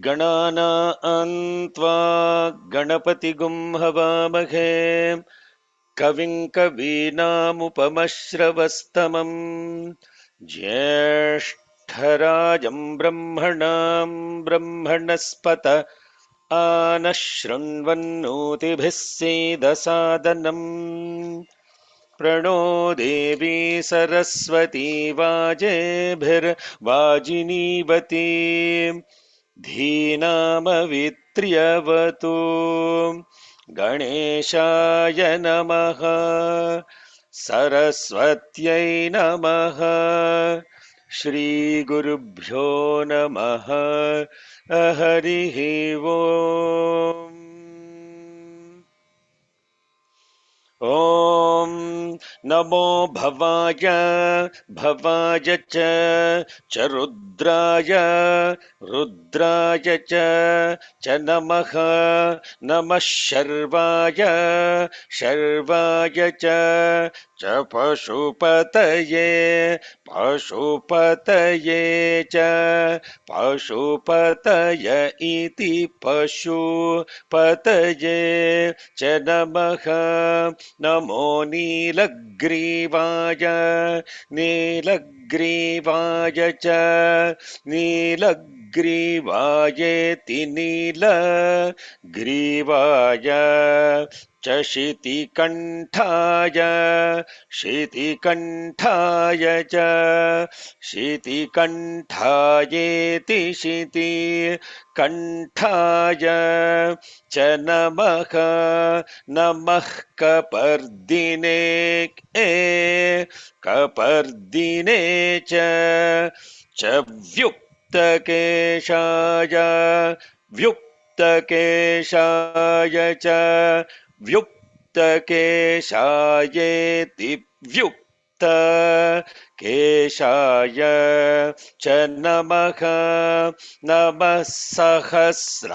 गणानां त्वा गणपतिगुं हवामहे कविं कवीनामुपमश्रवस्तमम् ज्येष्ठराजं ब्रह्मणां ब्रह्मणस्पत आनः शृण्वन्नोतिभिः सीदसादनम् प्रणो देवी सरस्वती वाजेभिर्वाजिनीवती धीनामवित्र्यवतु गणेशाय नमः सरस्वत्यै नमः श्रीगुरुभ्यो नमः हरिः ओम् ॐ नमो भवाय भवाय च रुद्राय रुद्राय च नमः नमः शर्वाय शर्वाय च पशुपतये पशुपतये च पशुपतय इति पशुपतये च नमः नमो नीलग्रीवाय नीलग्रीवाय च नीलग्रीवायेति नीलग्रीवाय च शितिकण्ठाय शितिकण्ठाय च शितिकण्ठायेति शितिकण्ठाय च नमः नमः कपर्दिने कपर्दिने च व्युक्तकेशाय व्युक्तकेशाय च व्युक्तकेशायेति व्युक्तकेशाय च नमः नमः सहस्राक्षाय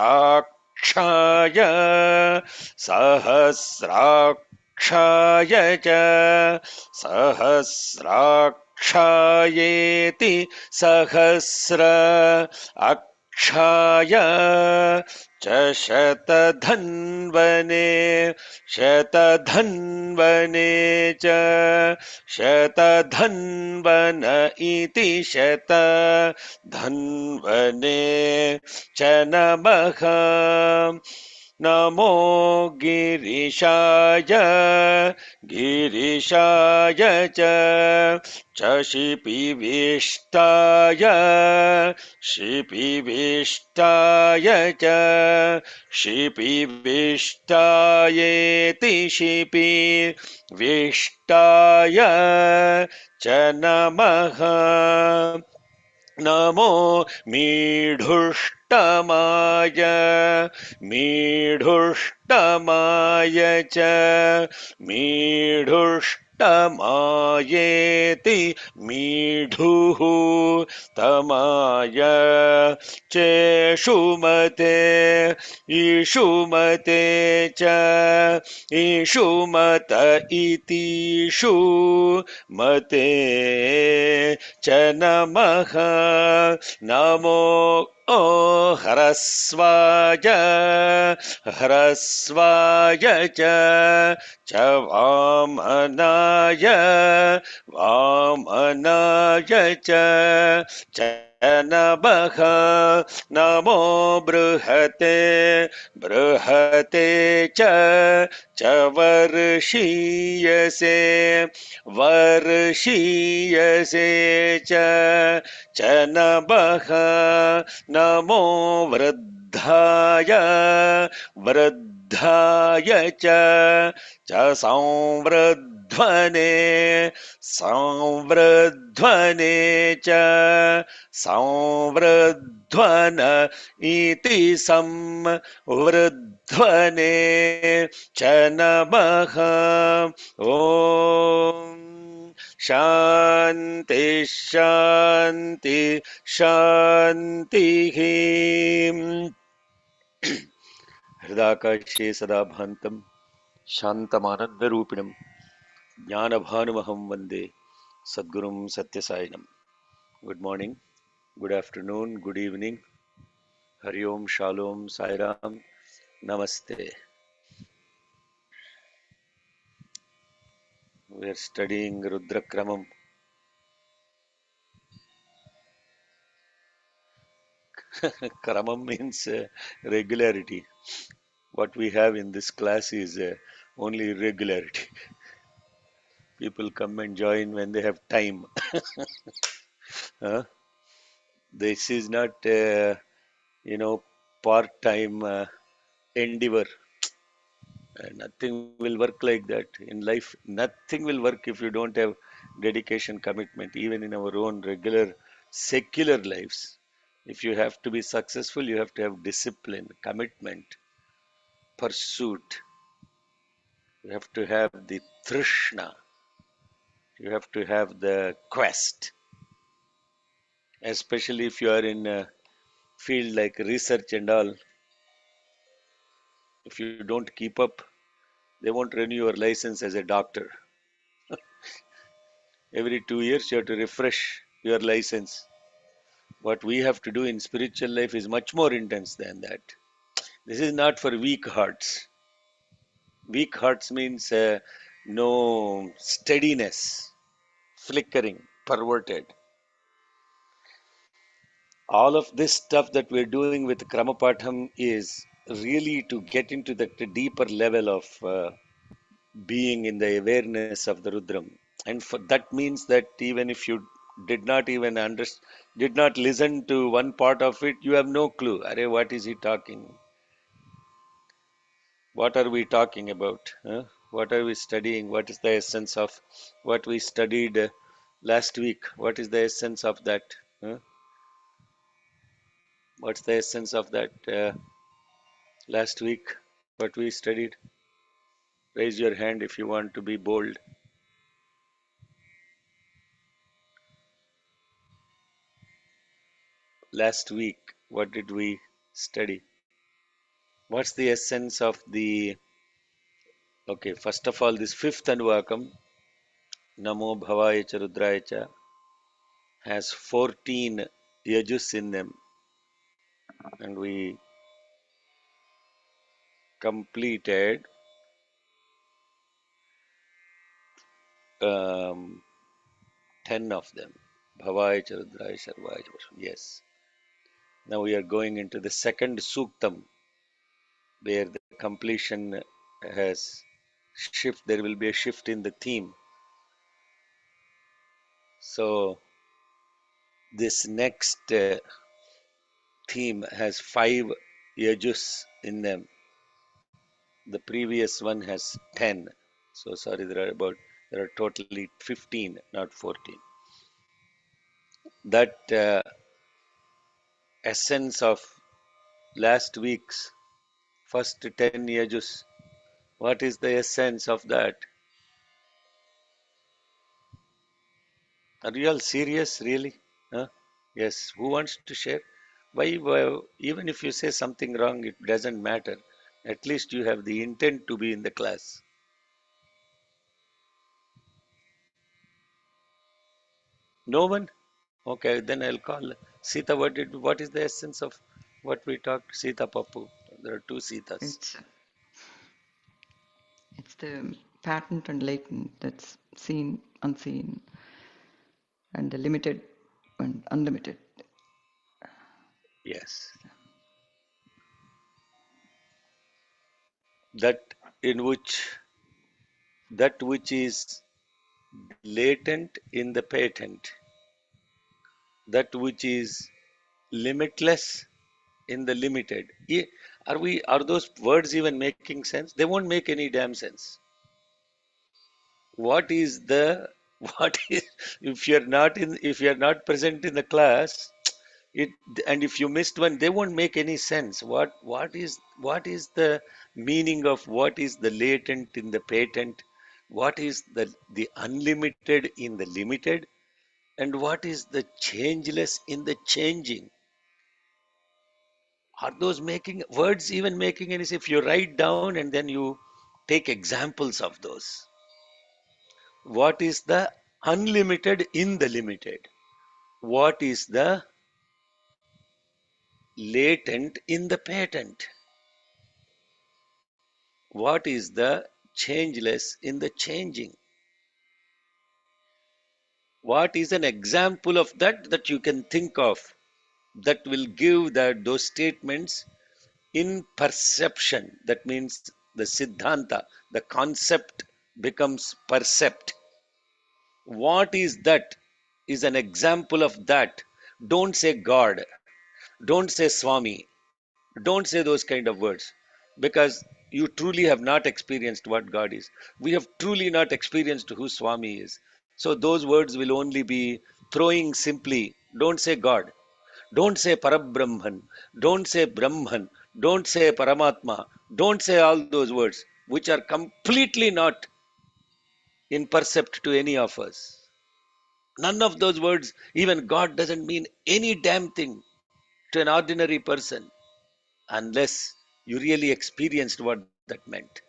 सहस्राक्षाय च सहस्राक्षायेति सहस्र अक्षाय च शतधन्वने शतधन्वने च शतधन्वन इति शतधन्वने च नमः नमो गिरिशाय गिरिशाय च शिपिविष्टाय शिपिविष्टाय च शिपिविष्टायेति शिपिविष्टाय च नमः नमो मीढुष्टमाय मीढुष्टमाय च मीढुष्टमायेति मीढुः तमाय चेषुमते ईषुमते च ईषुमत इतिषु मते च नमः नमो ह्रस्वाय ह्रस्वाय च वामनाय वामनाय च नमः नमो बृहते बृहते च वर्षीयसे वर्षीयसे च नमः नमो वृद्धाय वृद्धाय च संवृध्वने संवृध्वने च संवृध्वन इति संवृध्वने च नमः ॐ शान्ति शान्ति शान्तिः हृदाकाशे सदा भान्तं शान्तमानन्दरूपिणं ज्ञानभानुमहं वन्दे सद्गुरुं सत्यसायिनं. Good morning, good afternoon, good evening. Hari Om, Shalom, Sai Ram, Namaste. We are studying Rudra Kramam. Kramam means regularity. What we have in this class is only regularity. People come and join when they have time. This is not, part-time endeavor. Nothing will work like that in life. Nothing will work if you don't have dedication, commitment. Even in our own regular secular lives, if you have to be successful, you have to have discipline, commitment, pursuit. You have to have the trishna. You have to have the quest. Especially if you are in a field like research and all. If you don't keep up, they won't renew your license as a doctor. Every 2 years, you have to refresh your license. What we have to do in spiritual life is much more intense than that. This is not for weak hearts. Weak hearts means no steadiness, flickering, perverted. All of this stuff that we're doing with Kramapatham is really to get into the deeper level of being in the awareness of the Rudram. And for that means that even if you did not even did not listen to one part of it, you have no clue. Arey, what is he talking? What are we talking about? Huh? What are we studying? What is the essence of what we studied last week? What is the essence of that? Huh? What's the essence of that last week? What we studied? Raise your hand if you want to be bold. Last week, what did we study? What's the essence of the, okay, first of all, this fifth Anuvakam, Namo Bhavaya Cha Rudraya Cha, has 14 yajus in them. And we completed 10 of them. Bhavaya Cha Rudraya Sarvaya Cha. Yes. Now we are going into the second Suktam, where the completion has shift. There will be a shift in the theme. So this next theme has 5 yajus in them. The previous one has 10. So sorry, there are totally 15, not 14. That essence of last week's first 10 yajus, what is the essence of that? Are you all serious, really? Huh? Yes. Who wants to share? Why, even if you say something wrong, it doesn't matter. At least you have the intent to be in the class. No one? Okay, then I'll call Sita. What is the essence of what we talked? Sita Papu. There are 2 Sitas. It's the patent and latent that's seen, unseen, and the limited and unlimited. Yes. That in which is latent in the patent, that which is limitless in the limited. Are those words even making sense? They won't make any damn sense. What is the what is if you're not present in the class, it and if you missed one, they won't make any sense. What is the meaning of what is the latent in the patent? What is the unlimited in the limited? And what is the changeless in the changing? Are those making words even making any sense? If you write down and then you take examples of those, what is the unlimited in the limited? What is the latent in the patent? What is the changeless in the changing? What is an example of that you can think of that will give that those statements in perception? That means the siddhanta, the concept becomes percept. What is that? Is an example of that. Don't say God. Don't say Swami. Don't say those kind of words, because you truly have not experienced what God is. We have truly not experienced who Swami is. So those words will only be throwing simply. Don't say God. Don't say Parabrahman. Don't say Brahman. Don't say Paramatma. Don't say all those words, which are completely not in percept to any of us. None of those words, even God doesn't mean any damn thing to an ordinary person unless you really experienced what that meant.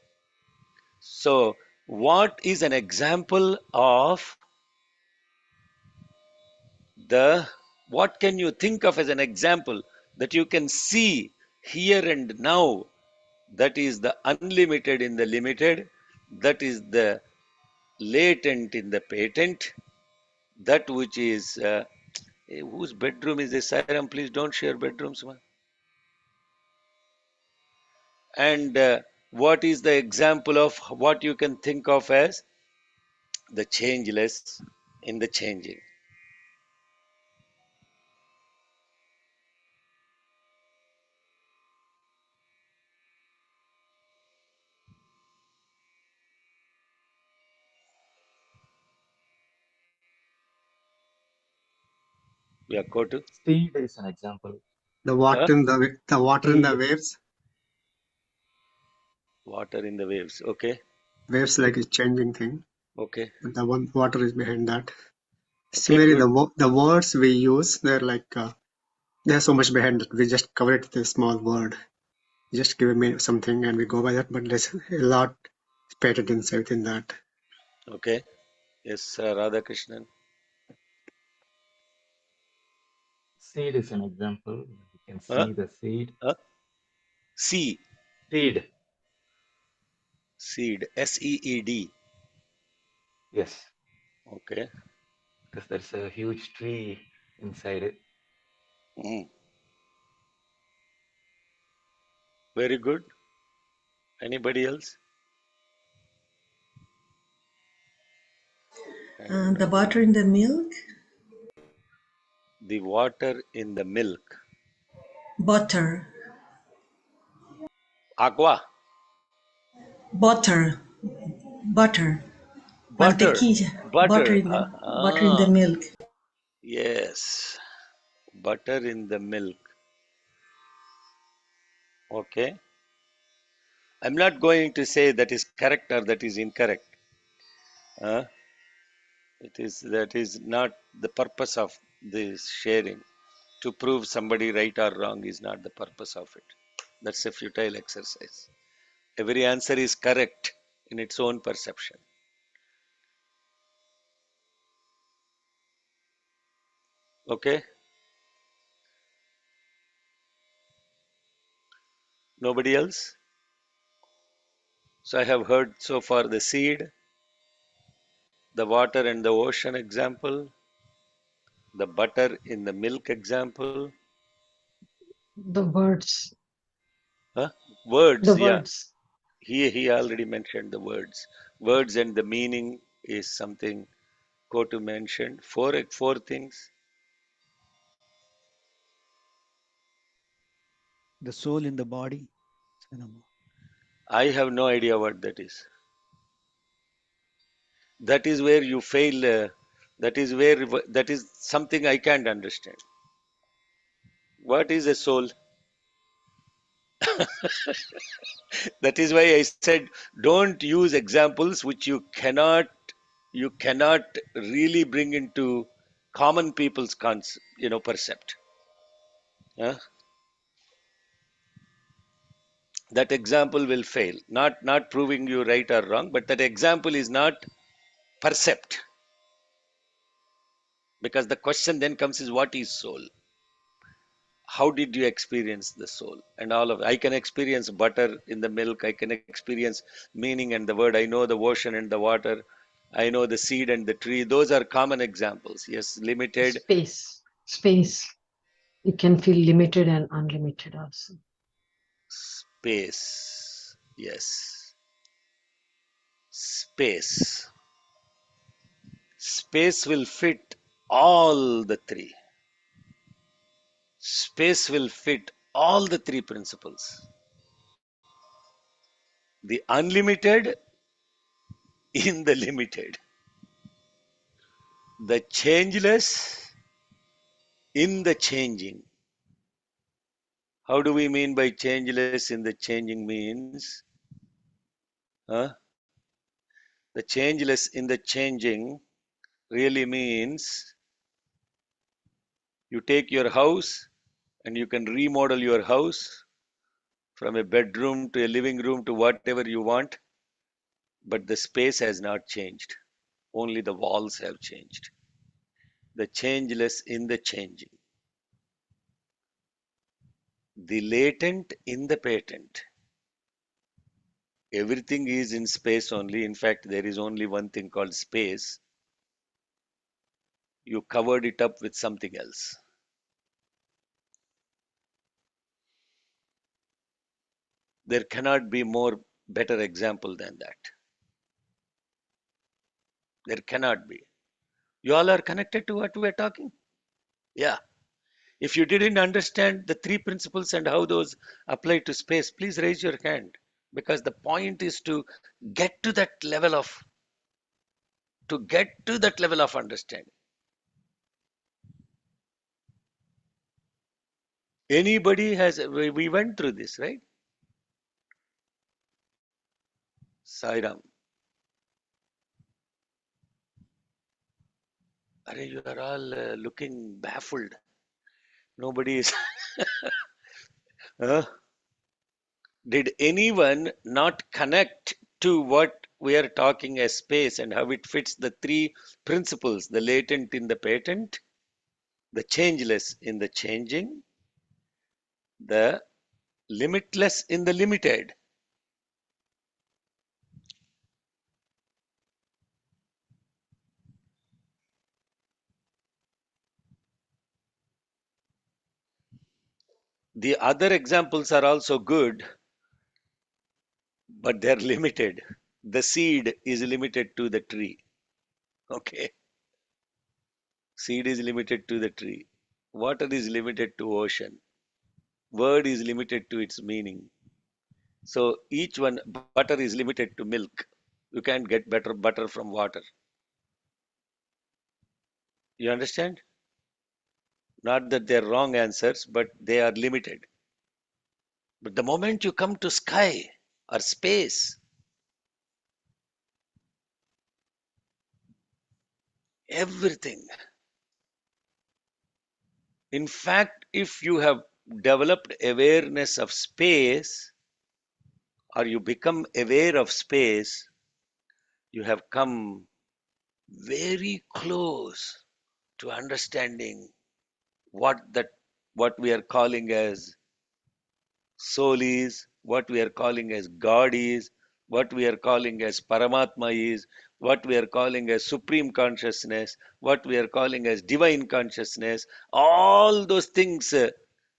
So, what is an example of the what can you think of as an example that you can see here and now? That is the unlimited in the limited, that is the latent in the patent, that which is whose bedroom is this? Sairam, please don't share bedrooms, man. And what is the example of what you can think of as the changeless in the changing? Yeah, go to Speed is an example. The water in the water in the Speed. water in the waves. Okay, waves like a changing thing. okay, But the one water is behind that. okay, Similarly, good. the words we use, they're like there's so much behind it. We just cover it with a small word. Just give me something and we go by that. But there's a lot patent inside within that. Okay, yes, Radha Krishnan. Seed is an example. You can Huh? see the seed. Huh? Seed, Seed. seed, SEED. Yes. Okay. Because there's a huge tree inside it. Mm. Very good. Anybody else? And The butter in the milk. the water in the milk. Butter. Agua, Butter. Butter. butter, Mantequilla. Butter butter. in the butter in the milk. Yes, butter in the milk. Okay. I'm not going to say that is correct or that is incorrect. Uh, that is not the purpose of this sharing. To prove somebody right or wrong is not the purpose of it. That's a futile exercise. Every answer is correct in its own perception. Okay? Nobody else? So I have heard so far the seed, the water and the ocean example, the butter in the milk example. The words, Huh? Words, the yeah. words. He already mentioned the words. Words and the meaning is something Kotu mentioned. Four things. The soul in the body. I have no idea what that is. That is where you fail. That is something I can't understand. What is a soul? That is why I said don't use examples which you cannot really bring into common people's percept. Huh? That example will fail. Not proving you right or wrong, but that example is not percept. Because the question then comes is what is soul? How did you experience the soul? And all of I can experience butter in the milk, I can experience meaning and the word, I know the ocean and the water, I know the seed and the tree. Those are common examples. Yes, limited. Space. You can feel limited and unlimited also. Space. Yes. Space. Space will fit all the three. Space will fit all the three principles. The unlimited in the limited. The changeless in the changing. How do we mean by changeless in the changing means? Huh? The changeless in the changing really means you take your house and you can remodel your house from a bedroom to a living room to whatever you want, but the space has not changed. Only the walls have changed. The changeless in the changing. The latent in the patent. Everything is in space only. In fact, there is only one thing called space. You covered it up with something else. There cannot be more better example than that. There cannot be. You all are connected to what we are talking? Yeah. If you didn't understand the three principles and how those apply to space, please raise your hand. Because the point is to get to that level of understanding. Anybody has, we went through this, right? Sairam. You are all looking baffled. Nobody is. Huh? Did anyone not connect to what we are talking as space and how it fits the three principles, the latent in the patent, the changeless in the changing, the limitless in the limited? The other examples are also good, but they're limited. The seed is limited to the tree. Okay. Seed is limited to the tree. Water is limited to ocean. Word is limited to its meaning. So each one, butter is limited to milk. You can't get better butter from water. You understand? Not that they're wrong answers, but they are limited. But the moment you come to sky or space, everything. In fact, if you have developed awareness of space or you become aware of space, you have come very close to understanding what that what we are calling as soul is, what we are calling as God is, what we are calling as Paramatma is, what we are calling as Supreme Consciousness, what we are calling as Divine Consciousness. All those things,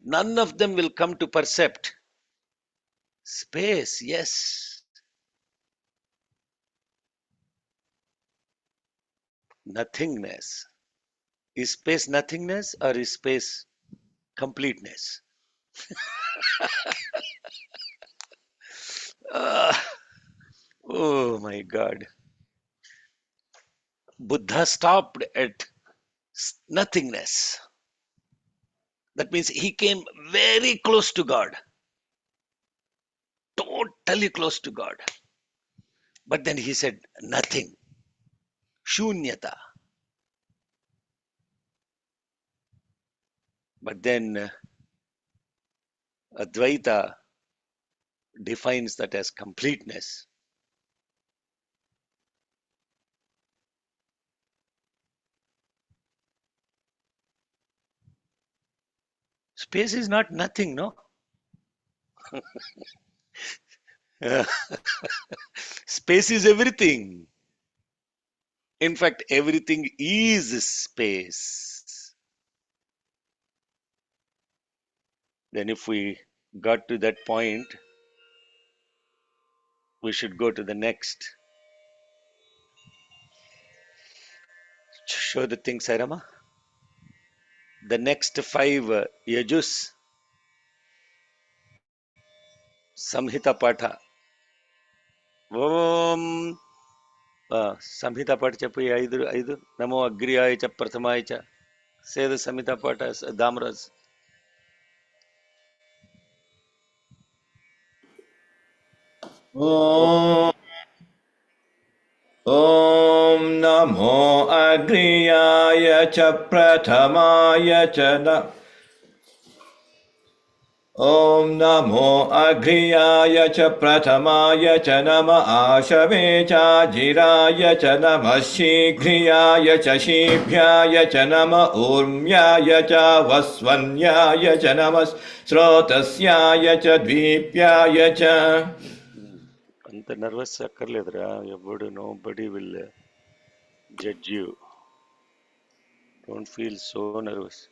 none of them will come to percept. Space, yes. Nothingness. Is space nothingness or is space completeness? Ah, oh my God. Buddha stopped at nothingness. That means he came very close to God, totally close to God. But then he said nothing, shunyata. But then Advaita defines that as completeness. Space is not nothing, no? Space is everything. In fact, everything is space. Then, if we got to that point, we should go to the next. Show the thing, Sairama. The next five yajus, Samhita Patha. Om Samhita Patha Chapu Aidu Namo Agriyaya Cha Prathamaya Cha. Say the Samhita Patha, Damras. ॐ ॐ नमो अग्र्याय च प्रथमाय च ॐ नमो अग्र्याय च प्रथमाय च नम आशवे चाजिराय च नमः शीघ्रियाय च शीभ्याय च नम ऊर्म्याय च वस्वन्याय च नमः स्रोतस्याय च द्वीप्याय च Anta nervous akkarledra. Nobody will judge you. Don't feel so nervous.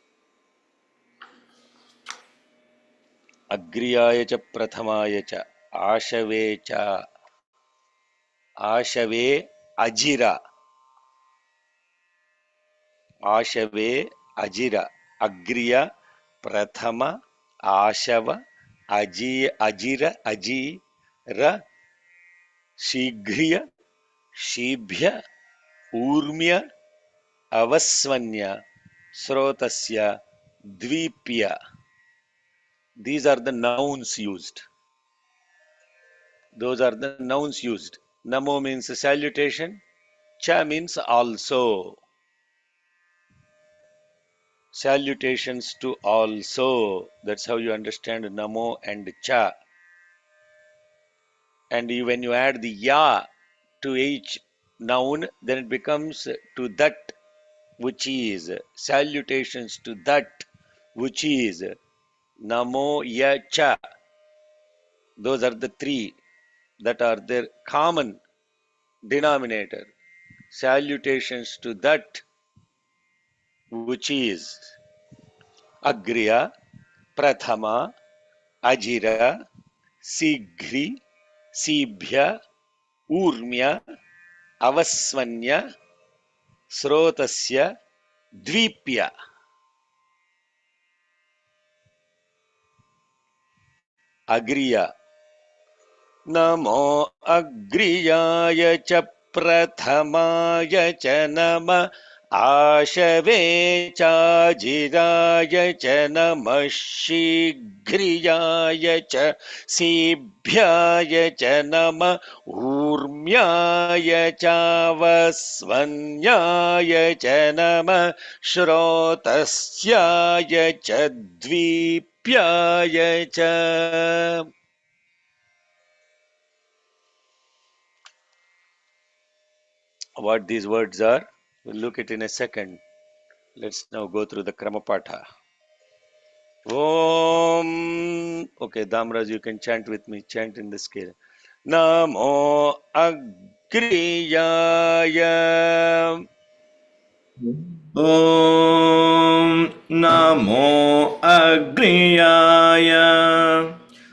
Agriyaya cha Prathamaya cha. Ashave cha. Ashave Ajira. Ashave Ajira. Agriya Prathama Ashava Ajira Ajira Shigriya Shibhya Urmya Avasvanya Srotasya Dvipya. These are the nouns used. Those are the nouns used. Namo means salutation. Cha means also. Salutations to also. That's how you understand Namo and Cha. And when you add the Ya to each noun, then it becomes to that which is. Salutations to that which is. Namo Ya Cha. Those are the three that are their common denominator. Salutations to that which is Agriya, Prathama, Ajira, Sigri, Sibhya, Urmya, Avasvanya, Srotasya, Dvipya. Agriya. नमो अग्रियाय च प्रथमाय च नम आशवे चाजिराय च नमः शीघ्रियाय च सीभ्याय च नम ऊर्म्याय चावस्वन्याय च नम श्रोतस्याय च द्वीप्याय च. What these words are, we'll look at in a second. Let's now go through the Kramapatha. Om. Okay, Damraj, you can chant with me. Chant in the scale. Namo Agriyaya. Om NaMo अग्र्याय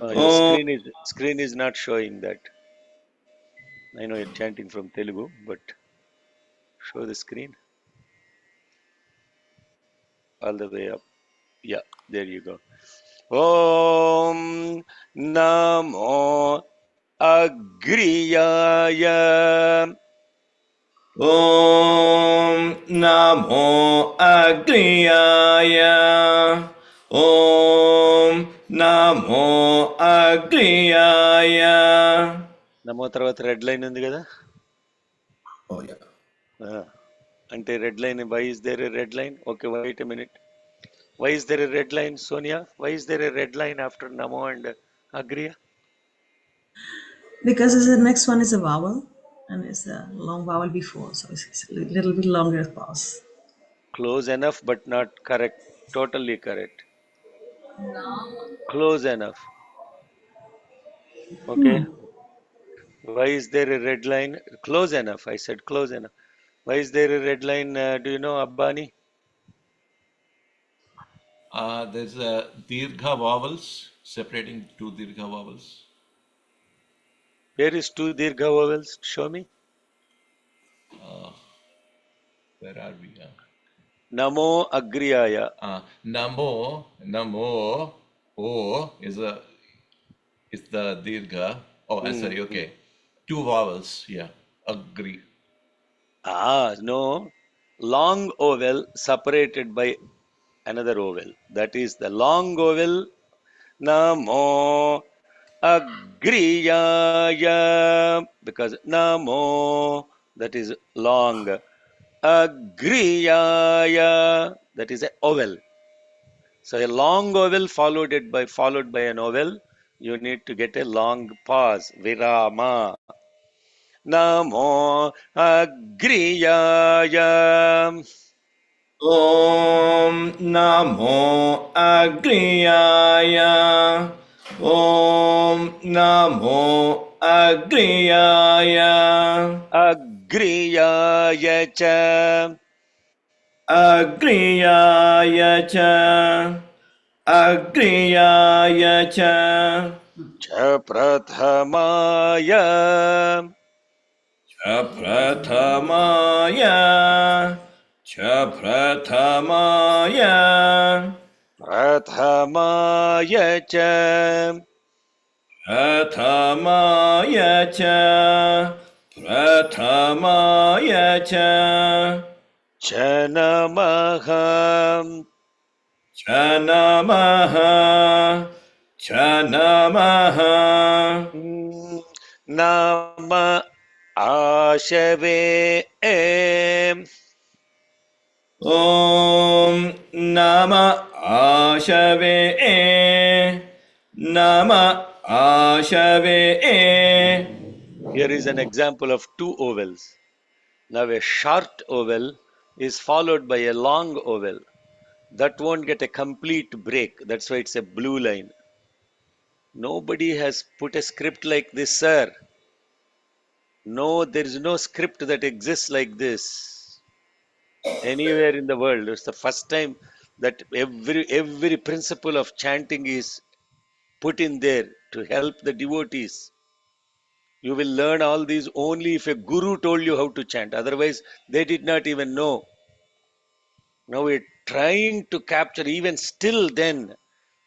Your Om screen is not showing that. I know you're chanting from Telugu, but show the screen all the way up. Yeah, there you go. Om Namo Agriyaya. Om Namo Agriyaya. Om Namo Agriyaya. నమో తర్వాత red line ఉంది కదా. Oh yeah. అంటే red line. Why is there a red line? Okay, wait a minute. Why is there a red line, Sonia? Why is there a red line after Namo and Agriya? Because the next one is a vowel, and it's a long vowel before, so it's a little bit longer pause. Close enough, but not correct. Totally correct. Close enough. Okay. Why is there a red line? Close enough. I said close enough. Why is there a red line? Do you know, Abbani? There's dirgha vowels separating two dirgha vowels. Where is two dirgha vowels? Show me. Where are we? Namo Agriyaya. Namo, O is the dirgha. Oh, sorry. Okay, two vowels. Yeah, agree. No. Long vowel separated by another vowel. That is the long vowel. Namo Agriyaya, because Namo, that is long. Agriyaya, that is a vowel. So a long vowel followed by an vowel, you need to get a long pause. Virama. Namo Agriyaya. Om Namo Agriyaya. Om Namo Agriyaya. Agriyaya cha. Agriyaya cha. Agriyaya cha. Cha prathamaya. Cha prathamaya. Cha prathamaya. Prathamaya cha. Prathamaya cha. Prathamaya cha. Cha namaha. Cha namaha. Cha namaha. Nama ashave. Om Nama Ashave. Nama Ashave. Here is an example of two vowels. Now a short vowel is followed by a long vowel. That won't get a complete break. That's why it's a blue line. Nobody has put a script like this, sir. No, there is no script that exists like this anywhere in the world. It's the first time that every principle of chanting is put in there to help the devotees. You will learn all these only if a guru told you how to chant. Otherwise, they did not even know. Now we're trying to capture, even still then,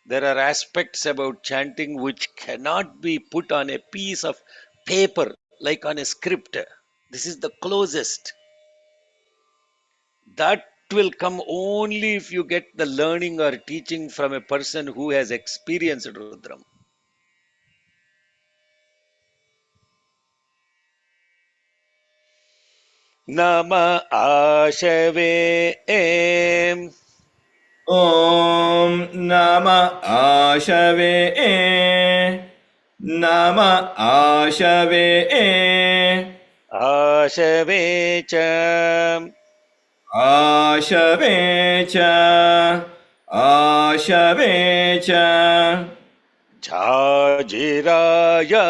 there are aspects about chanting which cannot be put on a piece of paper like on a script. This is the closest. That will come only if you get the learning or teaching from a person who has experienced Rudram. Nama Ashave. Om Nama Ashave. Nama Ashave. Ashave cha. Ashave cha. Ashave cha. Chajiraya.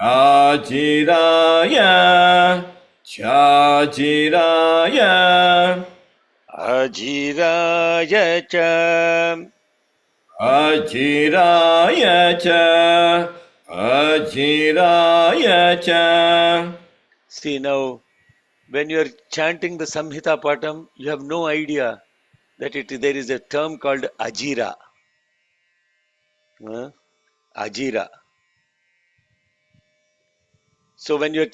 Chajiraya. Chajiraya. Ajiraya cha. Ajiraya cha. Ajiraya cha. See now, when you are chanting the Samhita Patam, you have no idea that there is a term called Ajira. Ajira. So when you're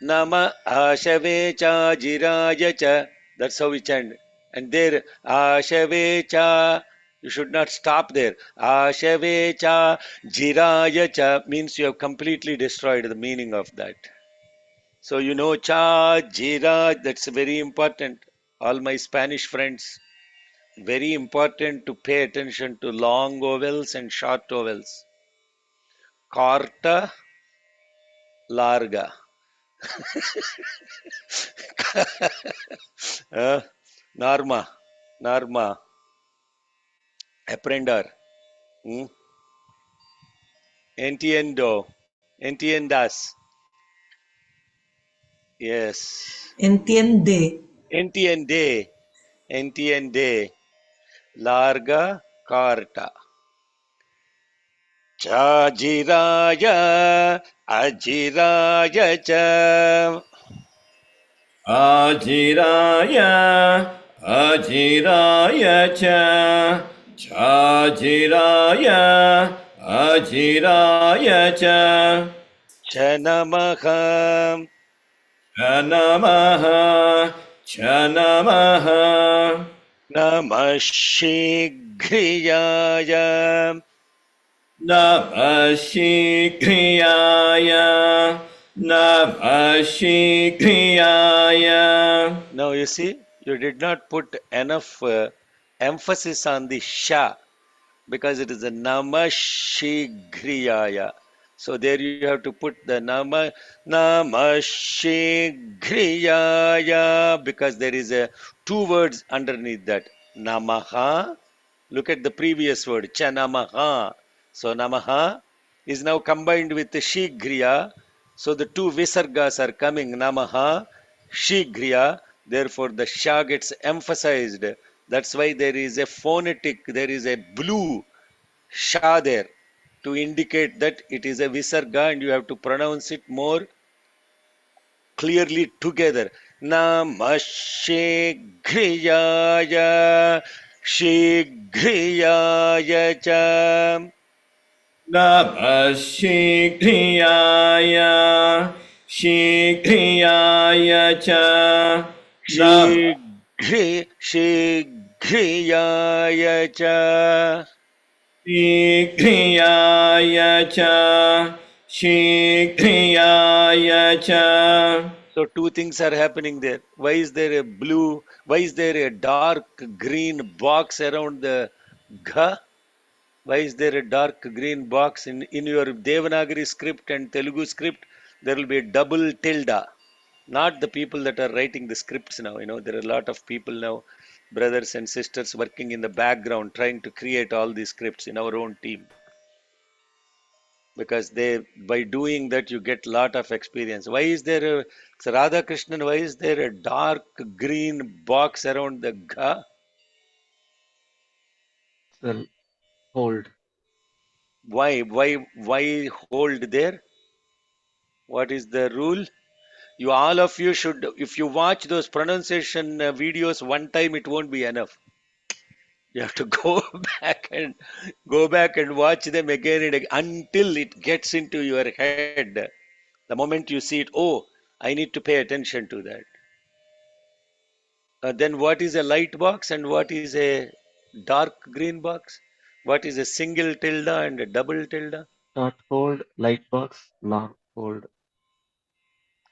Nama Ashave Cha Jiraya Cha, that's how we chant. And there, Ashave Cha, you should not stop there. Ashave Cha Jiraya Cha means you have completely destroyed the meaning of that. So you know Cha Jira, that's very important. All my Spanish friends, very important to pay attention to long vowels and short vowels. Corta, larga. Uh, Norma, Norma, aprender. Mm? Entiendo, entiendas. Yes. Entiende. Entiende, entiende. Larga carta. Chajiraya, ajiraya cha. Ajiraya, Ajiraya cha, Chajiraya, Ajiraya cha, Chanamaha, Chanamaha, Chanamaha, Namashighriyaya. Namashikhriyaya, Namashikhriyaya. Now you see, you did not put enough emphasis on the sha because it is a namashigriyaya. So there you have to put the namashigriyaya because there is a two words underneath that. Namaha. Look at the previous word, chanamaha. So namaha is now combined with the shigriya. So the two visargas are coming, namaha, shigriya. Therefore the sha gets emphasized. That's why there is a phonetic, there is a blue sha there to indicate that it is a visarga and you have to pronounce it more clearly together. Namashigriyaya Shigriyaya cha. Namashikhriyaya, Shikriyaya cha, Nam Shigriyaya cha. Shikriyaya cha, Shikriyaya cha. So two things are happening there. Why is there a blue? Why is there a dark green box around the gha? Why is there a dark green box in your Devanagari script and Telugu script? There will be a double tilde. Not the people that are writing the scripts now. You know, there are a lot of people now, brothers and sisters working in the background trying to create all these scripts in our own team. Because they, by doing that, you get lot of experience. Why is there a, so Radha Krishnan, why is there a dark green box around the Gha? Well, hold. Why hold there? What is the rule? You all of you should, if you watch those pronunciation videos one time, it won't be enough. You have to go back and watch them again and again until it gets into your head. The moment you see it, oh, I need to pay attention to that. Then what is a light box and what is a dark green box? What is a single tilde and a double tilde? Start hold, light box, long hold,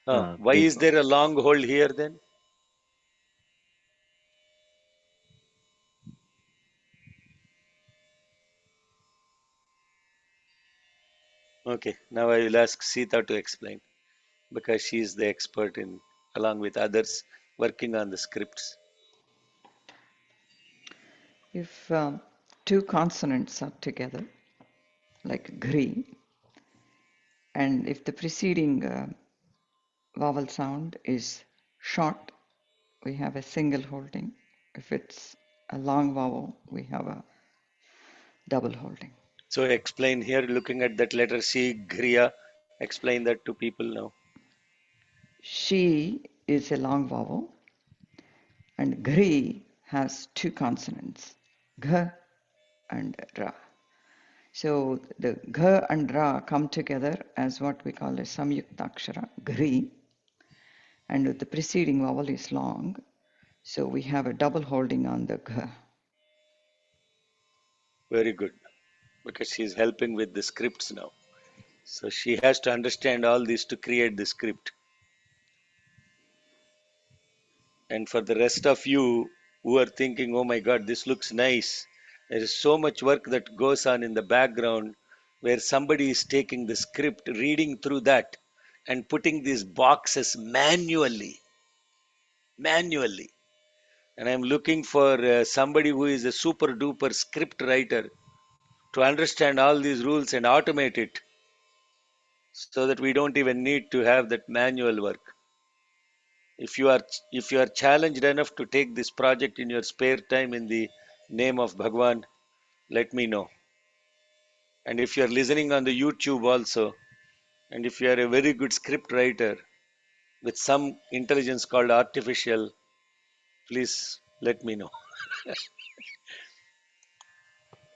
Why green is box. there a long hold here then? Okay, now I will ask Sita to explain because she is the expert in, along with others, working on the scripts. If two consonants are together, like gri, and if the preceding vowel sound is short, we have a single holding. If it's a long vowel, we have a double holding. So explain here, looking at that letter C, Griya, explain that to people now. She is a long vowel, and gri has two consonants, g and ra. So the gha and ra come together as what we call a samyuktakshara, gri, and the preceding vowel is long. So we have a double holding on the gha. Very good. Because she's helping with the scripts now. So she has to understand all this to create the script. And for the rest of you who are thinking, oh my God, this looks nice, there is so much work that goes on in the background where somebody is taking the script, reading through that, and putting these boxes manually. Manually. And I'm looking for somebody who is a super duper script writer to understand all these rules and automate it so that we don't even need to have that manual work. If you are challenged enough to take this project in your spare time in the name of Bhagwan, let me know. And if you are listening on the YouTube also, and if you are a very good script writer with some intelligence called artificial, please let me know.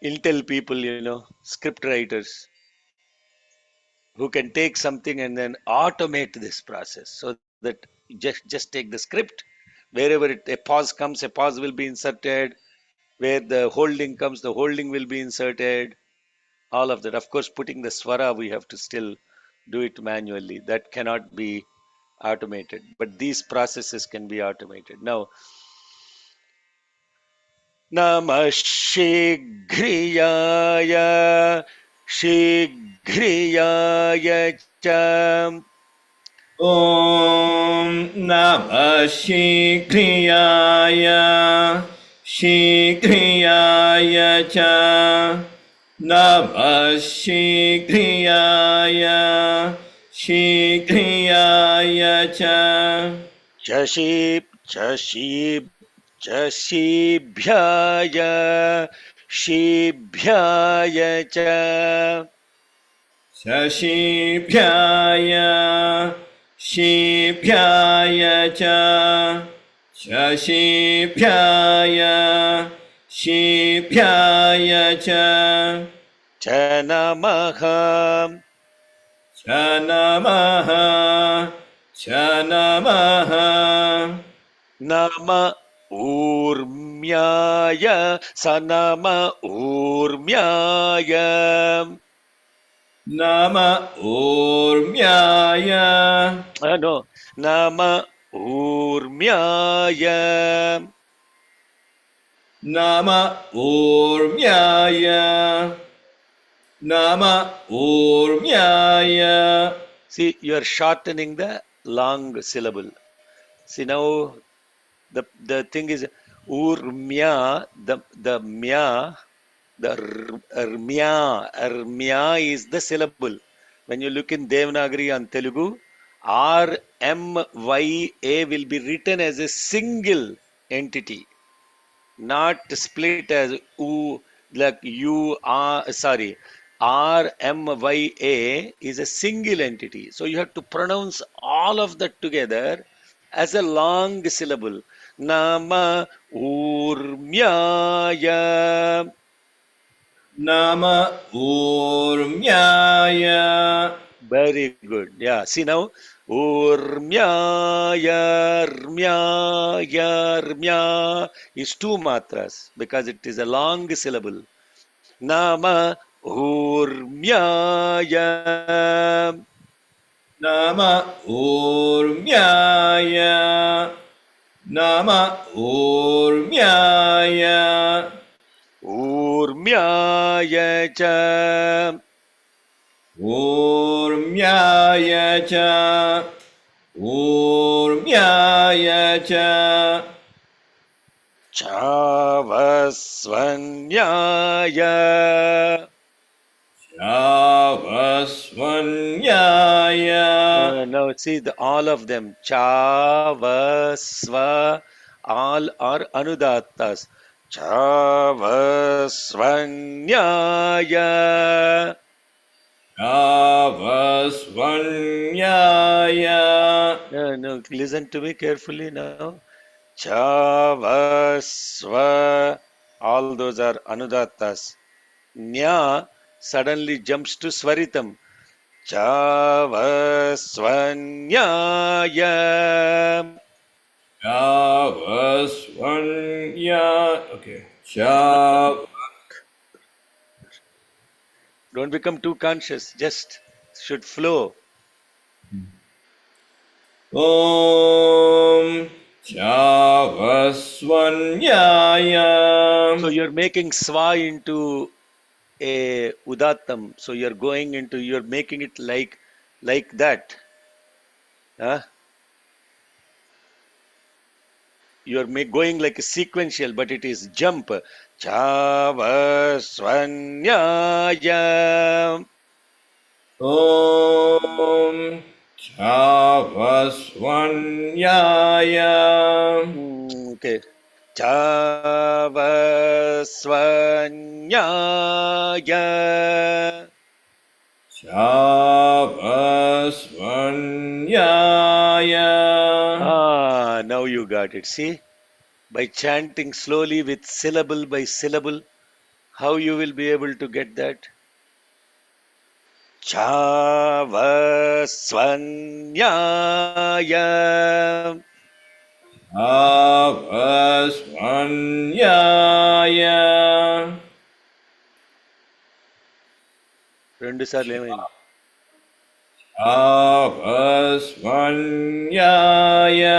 Intel people, script writers who can take something and then automate this process so that just take the script wherever a pause comes, a pause will be inserted, where the holding comes, the holding will be inserted, all of that. Of course, putting the swara, we have to still do it manually. That cannot be automated, but these processes can be automated. Now, Namah Shigriyaya Shigriyaya Cham. Om Namah Shigriyaya Shigriyaya Cha Namah Shigriyaya Shigriyaya Cha Chashib, Chashib, Chashibhyaya, Shibhyaya cha. Shashibhyaya Shibhyaya Cha Shashibhyaya Shibhyaya Cha Chanamaham, Chanamaha Chanamaha Nama Urmyaya, Sanama Urmyaya. Nama Urmyaya No, Nama Urmyaya. Nama Urmyaya Nama Urmyaya See, you are shortening the long syllable. See, now the thing is Urmya, the mya, the mya is the syllable. When you look in Devanagari and Telugu, RMYA will be written as a single entity, not split as U, like U R, sorry, RMYA is a single entity. So you have to pronounce all of that together as a long syllable. Nama Urmyaya. Nama Urmyaya Very good. Yeah. See now, Urmyaya, Rmyaya, Rmya is two matras because it is a long syllable. Nama Urmyaya. Nama Urmyaya Nama Urmyaya Urmyaya cha. Urmyaya Cha Urmyaya Cha Chavasvanyaya. Shavasvanyaya Now see all of them. Chavasva, all are anudattas. Chavasvanyaya. Shavasvanyaya No, listen to me carefully now. Chavasva, all those are anudattas. Nya, suddenly jumps to Swaritam. Chavasvanyaya. Chavasvanya. Okay. Chav. Don't become too conscious, just should flow. Om. Chavasvanyaya. So you're making swa into a udattam. So you're making it like that. Huh? You're going like a sequential, but it is jump. Chavasvanyaya. Om. Chavasvanyaya. Okay. Chavasvanyaya. Chavasvanyaya. Now you got it. See, by chanting slowly with syllable by syllable, how you will be able to get that? Chavasvanyaya. Avasvanyaya. రెండు సార్లు ఏమైంది? Avasvanyaya.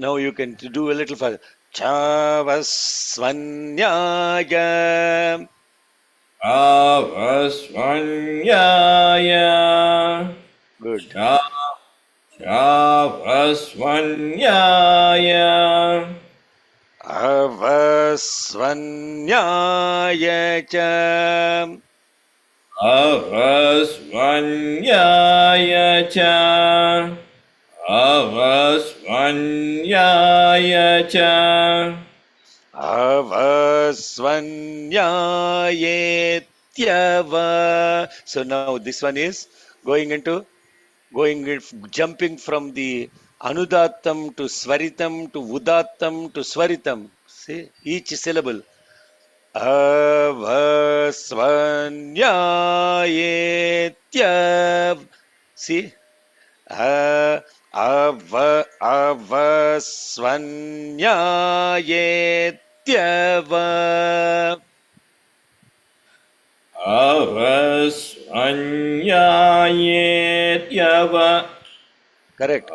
Now you can do a little further. Chavasvanyaya. Avasvanyaya. Good. Avasvanyaya. Avasvanyaya cha. Avasvanyaya cha. Avasvanyaya cha. Avasvanyayetyava. So now this one is jumping from the anudattam to swaritam to udattam to swaritam. See each syllable. Avasvanyayetyav. See? Avasvanyayetyava. Avasvanyayetyava. Correct.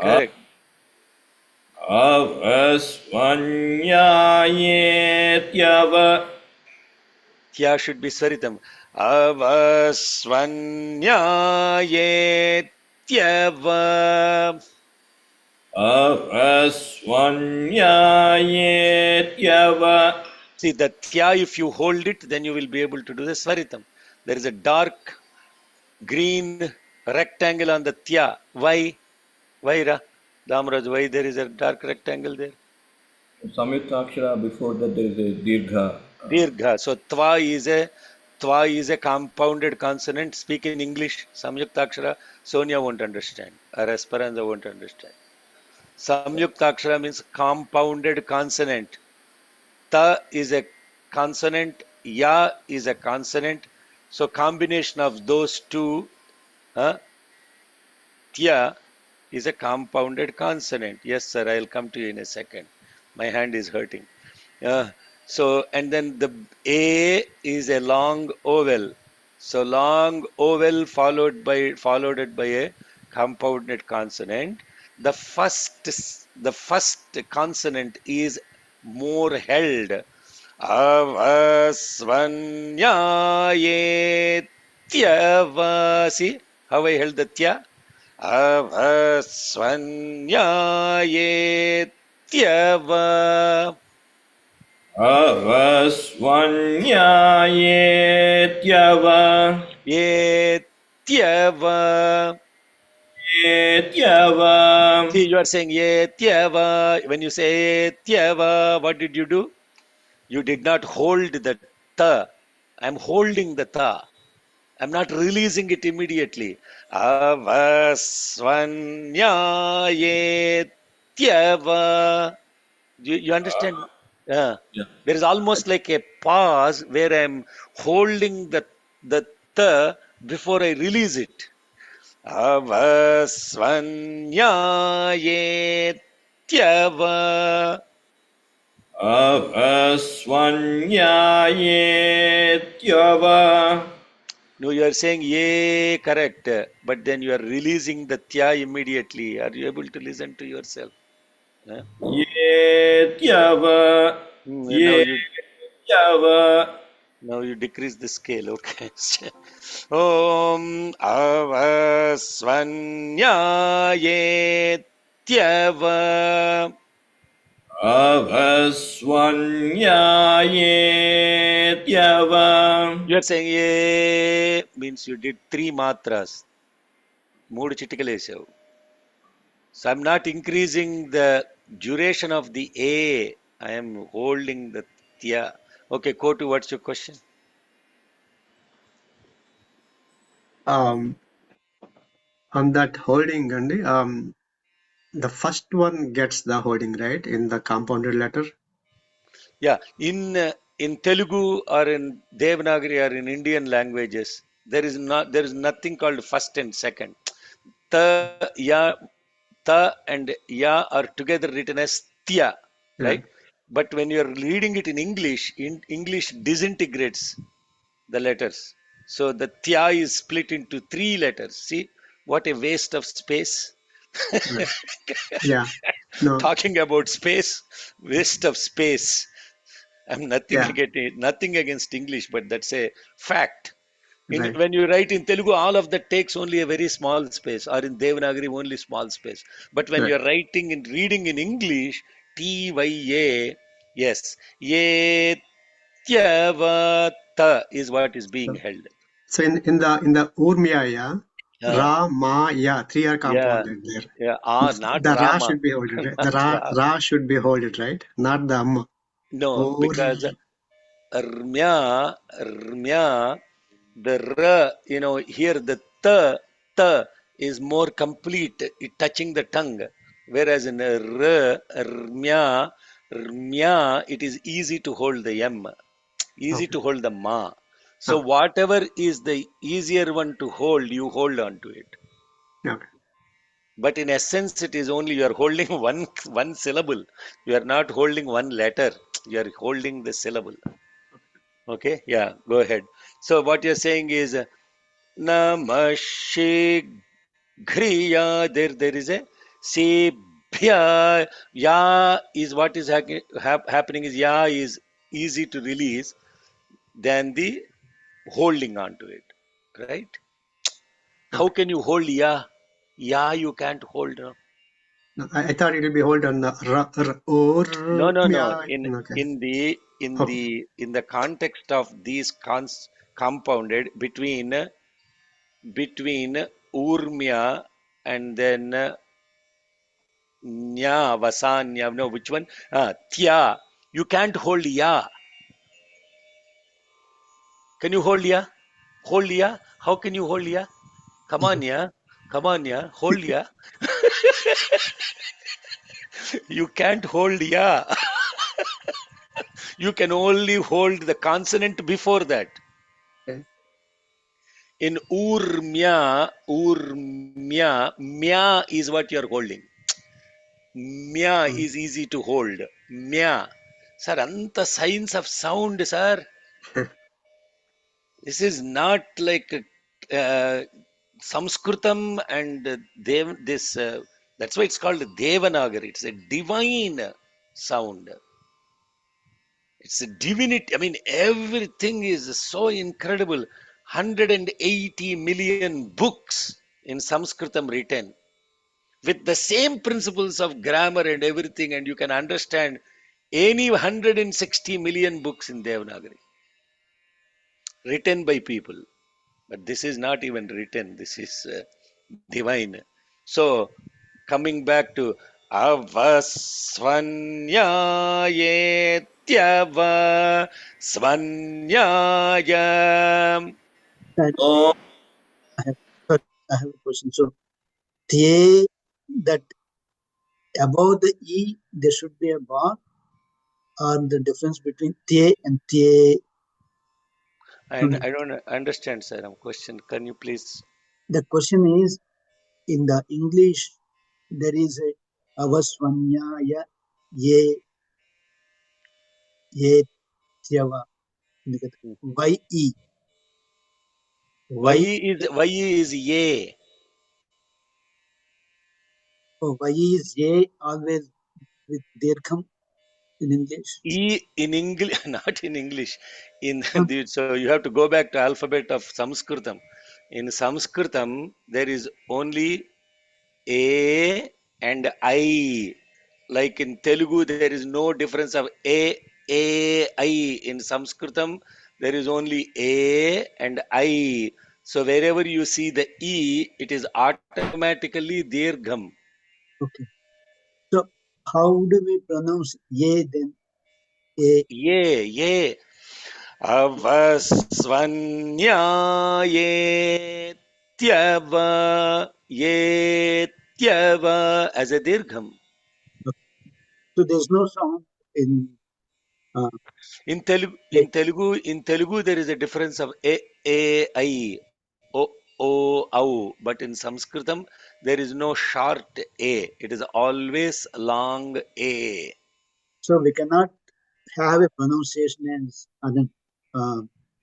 Avasvanyayetyava. Tya should be swaritam. Avasvanyayetyava. Avasvanyayetyava. See the tya, if you hold it, then you will be able to do the swaritam. There is a dark green rectangle on the tya. Why? Why, Ra? Damraj, why there is a dark rectangle there? Samyuktakshara, before that there is a Dirgha. Dirgha. So twa is a compounded consonant. Speak in English. Samyuktakshara. Sonia won't understand. Or Esperanza won't understand. Samyuktakshara means compounded consonant. Ta is a consonant. Ya is a consonant. So combination of those two, tya is a compounded consonant. Yes, sir. I'll come to you in a second. My hand is hurting. And then the A is a long vowel. So long vowel followed by a compounded consonant. The first consonant is more held. Avasvanyayetyava. See how I held the tya? Avasvanyayetyava. Avasvanyayetyava. Yetyava. Yetyava. See, you are saying yetyava. When you say yetyava, what did you do? You did not hold the ta. I'm holding the ta. I'm not releasing it immediately. Avasvanyayetyava. You understand? Yeah. There is almost like a pause where I'm holding the the ta before I release it. Avasvanyayetyava. Avasvanyayetyava. No, you are saying ye correct, but then you are releasing the tya immediately. Are you able to listen to yourself? Huh? Yetyava. Now Yetyava. you decrease the scale. Okay. Om avasvanyayetyava. Avasvanyayetyava. You are saying ye means you did 3 matras. మూడు చిటికలు వేసావు. So I'm not increasing the duration of the A. I am holding the tya. Okay, Kotu, what's your question? Um, on that holding, Gandhi, the first one gets the holding, right, in the compounded letter? Yeah, in Telugu or in Devanagari or in Indian languages, there is nothing called first and second. Ta, ya, ta and ya are together written as tya, Yeah. right? But when you are reading it in English disintegrates the letters. So the tya is split into 3 letters. See what a waste of space. Right. Yeah. No. Talking about space, waste of space. I'm Yeah. nothing against English, but that's a fact. Right. When you write in Telugu, all of that takes only a very small space, or in Devanagari, only small space. But when Right. you're writing and reading in English, T-Y-A, yes, ye tyavata is what is being held. So in the Urmiyaya, Uh, Ra, Ma, Ya, 3 are yeah, compounded there. yeah, not The Ra Rama, should be holded, right? The not Ra. Ra should be holded, right? Not the Amma. No, Or because Rmya, the R, here the ta is more complete, it touching the tongue. Whereas in Rmya, it is easy to hold the M, easy okay. to hold the Ma. So Okay. whatever is the easier one to hold, you hold on to it. Okay. But in essence, it is only you are holding one syllable. You are not holding one letter. You are holding the syllable. Okay, yeah, go ahead. So what you're saying is Namashigriya. There is a Sebhya. Ya is what is happening is Ya is easy to release than the holding on to it. Right? How Okay. can you hold Ya? Ya you can't hold. No? No, I thought it will be hold on the Ra, or No, no, no. Mya. Okay. Okay. In the context of these compounded between Urmya and then Nya, Vasanya. No, which one? Tya. You can't hold Ya. Can you hold Ya? Hold Ya? How can you hold Ya? Come on, Ya. Come on, Ya. Hold Ya. You can't hold Ya. You can only hold the consonant before that. Okay. In Mya is what you are holding. Mya Mm. is easy to hold. Mya. Sir, anta science of sound, sir. This is not like Sanskritam and this. That's why it's called Devanagari. It's a divine sound. It's a divinity. I mean, everything is so incredible. 180 million books in Sanskritam written with the same principles of grammar and everything, and you can understand any 160 million books in Devanagari written by people. But this is not even written, this is divine. So, coming back to avasvanyayetyava svanyayam. That Om. I have, sorry, I have a question. So, they, that above the E, there should be a bar, or the difference between te and te. I don't understand, Sairam. Question. Can you please? The question is, in the English, there is a avasvanyaya ye tyava. Why e? Why Why is ye? why is ye always with dirgham in English? E in English, not in English. In Hmm, so you have to go back to alphabet of Sanskritam. In Sanskritam, there is only A and I. Like in Telugu, there is no difference of I. In Sanskritam, there is only A and I. So wherever you see the E, it is automatically Dirgham. okay. So how do we pronounce ye then? A. Ye. Avasvanyayetyava as a dirgham. Okay. So there's no sound in uh, In Telugu, there is a difference of I, but in Sanskritam, there is no short a. It is always long a. so we cannot have a pronunciation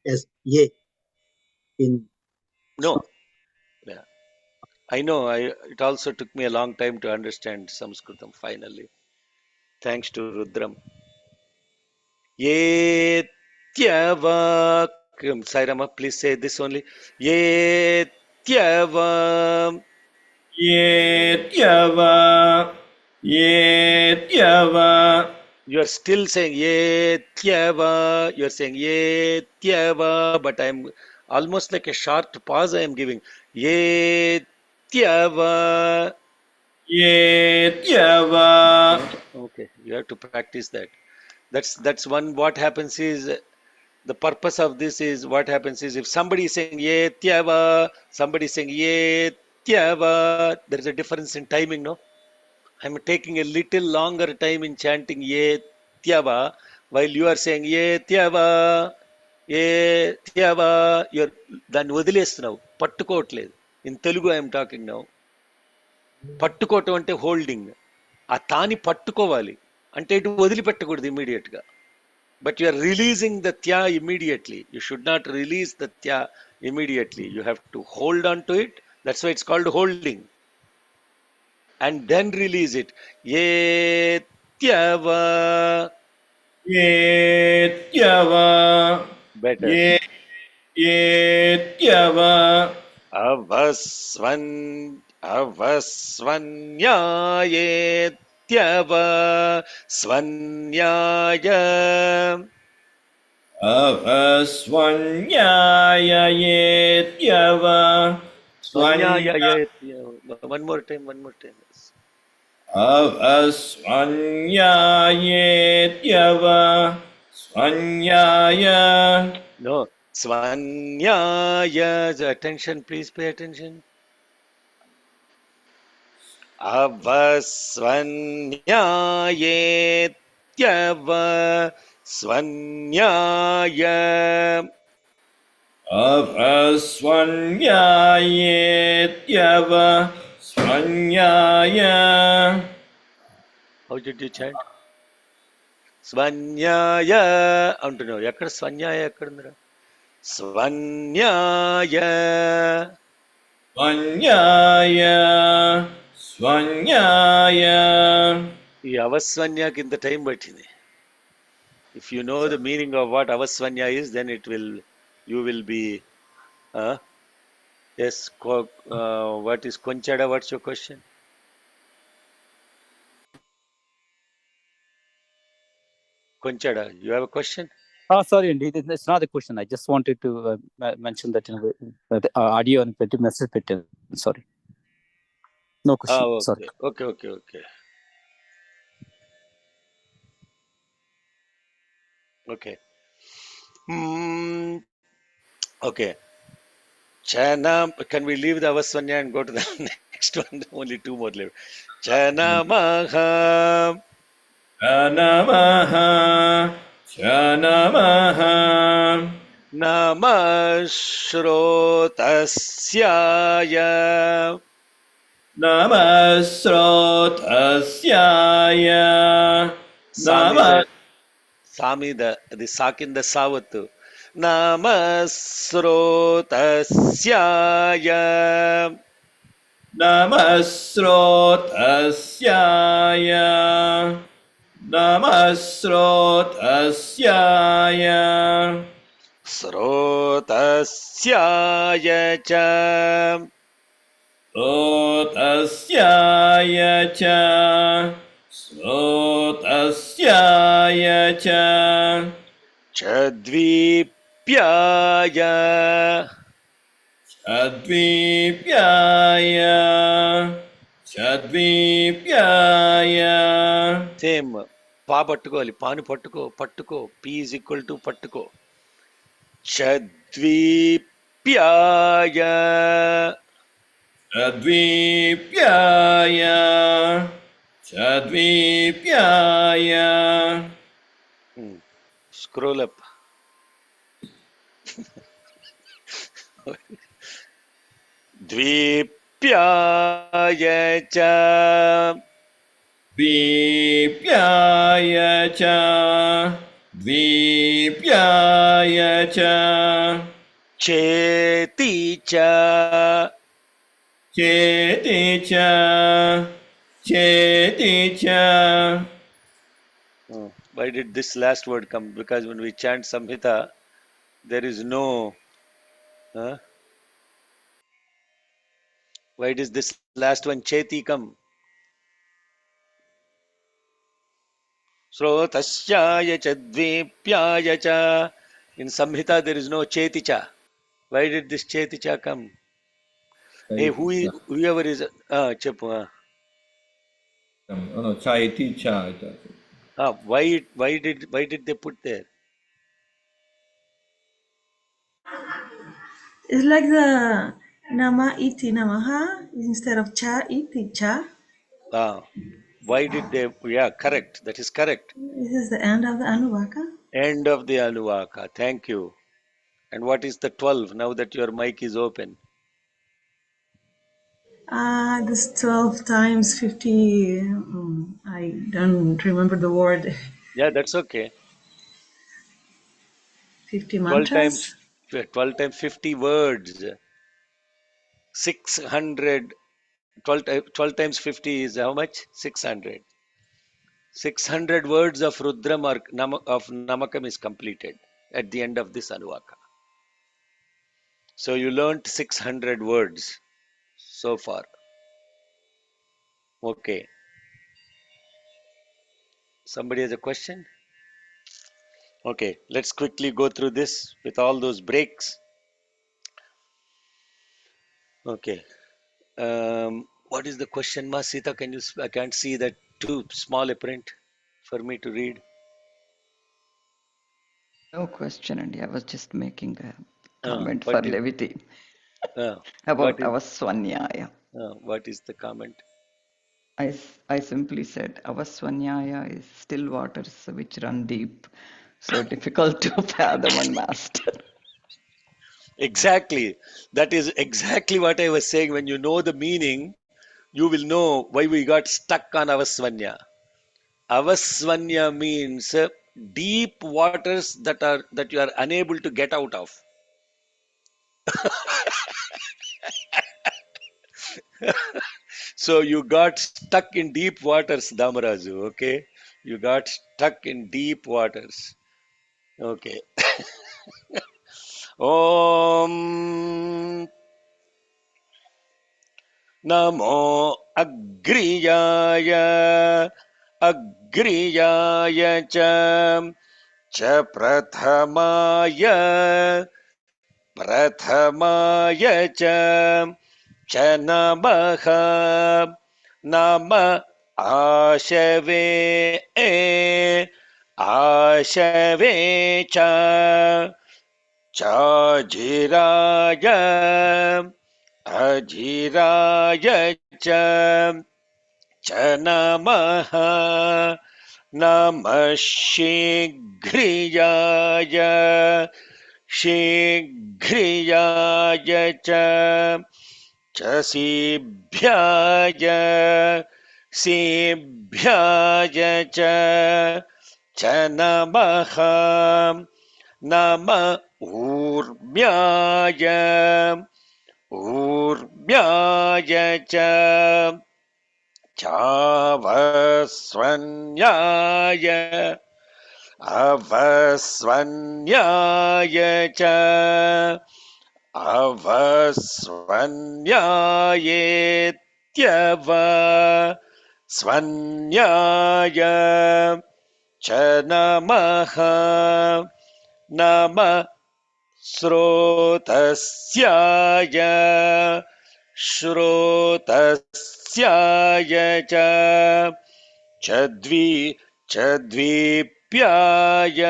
as ye in No, yeah. I know. It also took me a long time to understand Sanskritam. Finally, thanks to Rudram. Yetyava. Sairama, please say this only. Yetyava. Yetyava, Yetyava, You are still saying Yetyava. You are saying Yetyava, but I'm almost like a short pause I am giving. Yetyava. Yetyava. Okay, you have to practice that. That's one. What happens is the purpose of this is what happens is if somebody is saying ye tyava, somebody is saying ye tyava, there is a difference in timing, no? I'm taking a little longer time in chanting ye tyava while you are saying ye tyava, you're దాన్ని వదిలేస్తున్నావు పట్టుకోవట్లేదు. In Telugu I am talking now. పట్టుకోవటం అంటే holding. ఆ తాని పట్టుకోవాలి అంటే ఇటు వదిలిపెట్టకూడదు immediate గా. But you are releasing the tya immediately. You should not release the tya immediately. You have to hold on to it. That's why it's called holding. And then release it. Ye tyava. Yetyava, Better. Yetyava, Avasvanya ye tyava. Svanyaya. Avasvanyaya Yetyava, Svanyaya Svanya, ye tyava. One more time, one more time. Avasvanyaya Yetyava, Svanyaya. No, Svanyaya. Attention, please pay attention. Avasvanyayetyava Svanyaya. Avasvanyayetyava, Svanyaya. How did you chant? Svanyaya. అంటున్నావు ఎక్కడ స్వన్యాయ ఎక్కడుందిరా స్వన్యాయ Svanyaya, Svanyaya. ఈ అవస్వన్యాకి ఇంత time పట్టింది if you know the meaning of what అవస్వన్య is then it will you will be as what is కొంచెడ what's your question కొంచెడ you have a question Sorry, indeed, it's not a question. I just wanted to mention that the audio and message పెట్టాను. Sorry, no question. Sorry. Okay okay okay Chana, can we leave the Avaswanya and go to the next one? Only two more left. Chanamaha. Chanamaha, Chanamaha. Namah Shrotasyaya. Namasrotasyaya. Nama. Sami the sakin the savatu. Namasrotasyaya. Namasrotasyaya. Namasrotasyaya. Srotasyaya cha. Srotasyaya cha. Srotasyaya cha. Chadvipyaya. Chadvipyaya. Chadvipyaya. Same. Pa పట్టుకోవాలి పాను పట్టుకో P is equal to పట్టుకో Chadvipyaya. Chadvipyaya. Chadvipyaya. Scroll up. Dvipyaya cha. Dvipyaya cha. Dvipyaya cha. Cheti cha. Cheti cha. Cheti cha. Why did this last word come? Because when we chant Samhita, there is no. Why does this last one Cheti come? Srotasyaya cha dvipyaya cha. In Samhita, there is no Cheti cha. Why did this Cheti cha come? Hey, whoever is. Chepu. Oh no, Chaiti cha. Why did they put there? It's like the Nama iti namaha instead of cha iti cha. Why did they? Yeah, correct. That is correct. This is the end of the Anuvaka. End of the Anuvaka. Thank you. And what is the 12 now that your mic is open? This 12 times 50. I don't remember the word. Yeah, that's okay. 50 12 mantras. 50 words. 600. 12 times 50 is how much? 600. 600 words of Rudram or of Namakam is completed at the end of this Anuvaka. So you learnt 600 words so far. Okay. Somebody has a question? Okay, let's quickly go through this with all those breaks. Okay. What is the question, Masita? I can't see that too small a print for me to read. No question, and I was just making a comment for What is levity what about is our Swanyaya. what is the comment? I simply said our Swanyaya is still waters which run deep, so difficult to fathom and master. Exactly. That is exactly what I was saying. When you know the meaning, you will know why we got stuck on Avasvanya. Avasvanya means deep waters that you are unable to get out of. So you got stuck in deep waters, Damaraju. Okay, you got stuck in deep waters. Okay. Om Namo Agriyaya Agriyaya cha Prathamaya Prathamaya cha Namaha Nama Ashave Ashave Chajiraya Ajiraya cha Namaha Namah Shigriyaya शीघ्रियाय च सीभ्याय सीभ्याय च नमः नम ऊर्म्याय ऊर्म्याय चावस्वन्याय अवस्वन्याय च अवस्वन्यायेत्यवस्वन्याय च नमः नम श्रोतस्याय श्रोतस्याय च द्वीप्याय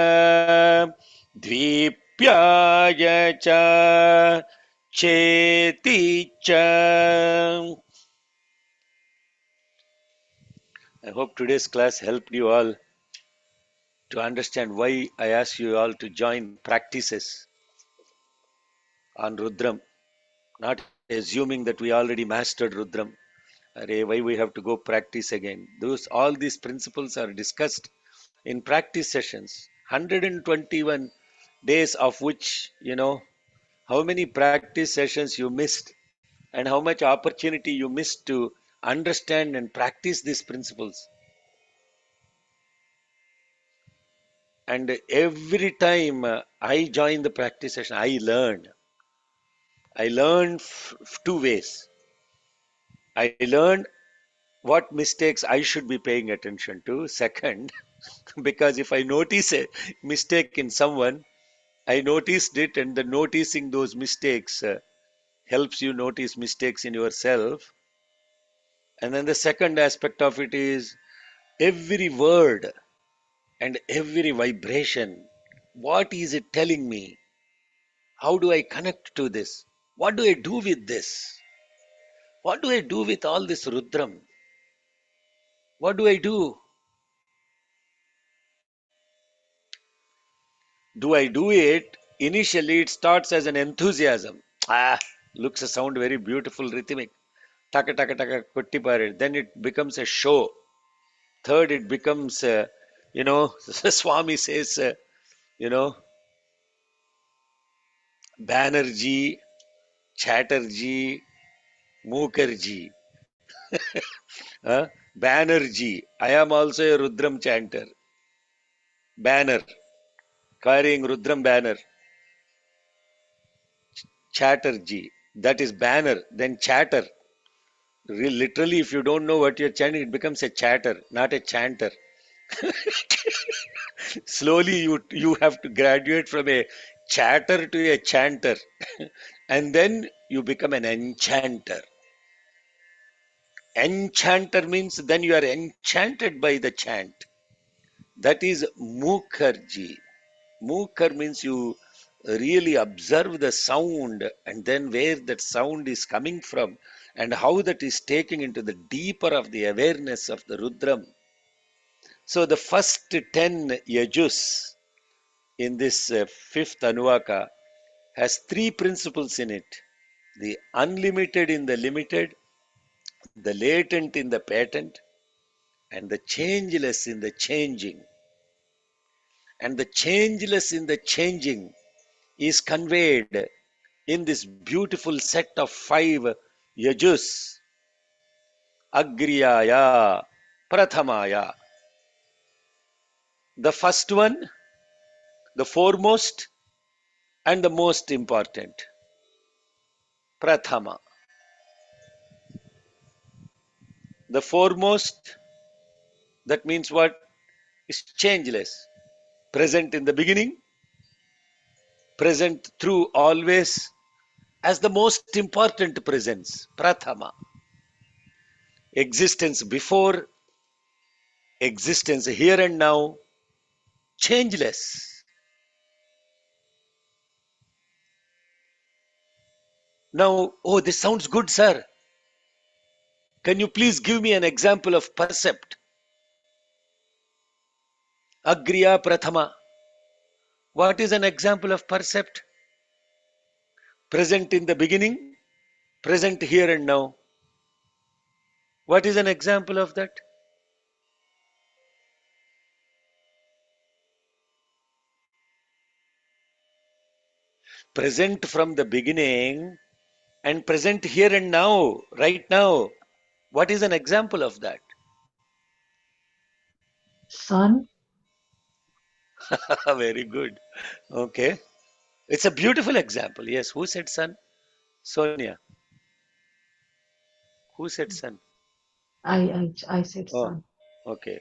द्वीप्याय चेति च. I hope today's class helped you all to understand why I ask you all to join practices on Rudram, not assuming that we already mastered Rudram. Why we have to go practice again? All these principles are discussed in practice sessions. 121 days of which, how many practice sessions you missed and how much opportunity you missed to understand and practice these principles. And every time I join the practice session, I learn. I learn two ways. I learn what mistakes I should be paying attention to. Second, because if I notice a mistake in someone, I noticed it, and the noticing those mistakes helps you notice mistakes in yourself. And then the second aspect of it is every word and every vibration. What is it telling me? How do I connect to this? What do I do with this? What do I do with all this Rudram? What do I do? Do I do it? Initially, it starts as an enthusiasm. Looks a sound very beautiful, rhythmic. Taka taka taka kutti pared. Then it becomes a show. Third, it becomes, Swami says, Banerjee, Chatterjee, Mukherjee. Banerjee. I am also a Rudram chanter. Banner. Carrying Rudram banner. Chatterjee. That is banner. Then chatter. Literally, if you don't know what you're chanting, it becomes a chatter, not a chanter. Slowly, you have to graduate from a chatter to a chanter. And then you become an enchanter. Enchanter means then you are enchanted by the chant. That is Mukherjee. Mukhar means you really observe the sound and then where that sound is coming from and how that is taking into the deeper of the awareness of the Rudram. So the first 10 yajus in this fifth Anuvaka has three principles in it. The unlimited in the limited, the latent in the patent, and the changeless in the changing. And the changeless in the changing is conveyed in this beautiful set of 5 yajus. Agriyaya, Prathamaya. The first one, the foremost, and the most important. Prathama. The foremost, that means what? Is changeless. Present in the beginning, present through always, as the most important presence. Prathama. Existence before, existence here and now, changeless. Now, oh, this sounds good, sir. Can you please give me an example of percept? Agriya Prathama. What is an example of percept? Present in the beginning, present here and now. What is an example of that? Present from the beginning and present here and now, right now. What is an example of that? Sun. Very good. Okay. It's a beautiful example. Yes. Who said sun? Sonia. Who said sun? I said Oh, sun. okay.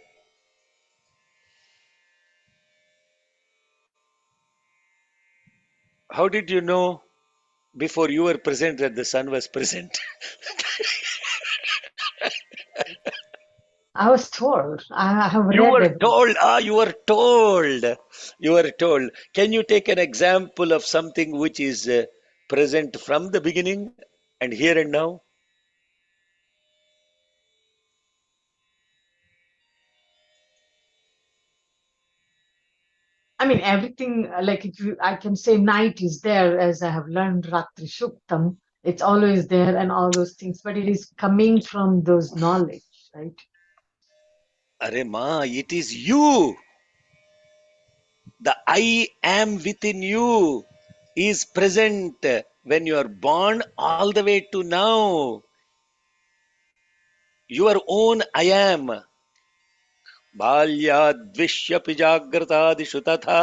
How did you know before you were present that the sun was present? I was told. I have You read were everything. told. Ah, you were told. You were told. Can you take an example of something which is present from the beginning and here and now? I mean, everything, like if you, I can say night is there as I have learned Ratri Shuktam. It's always there and all those things, but it is coming from those knowledge, right? Are ma, it is you. The I am within you is present when you are born all the way to now. Your own I am. बाल्याद्विष्यपि जाग्रतादिषु तथा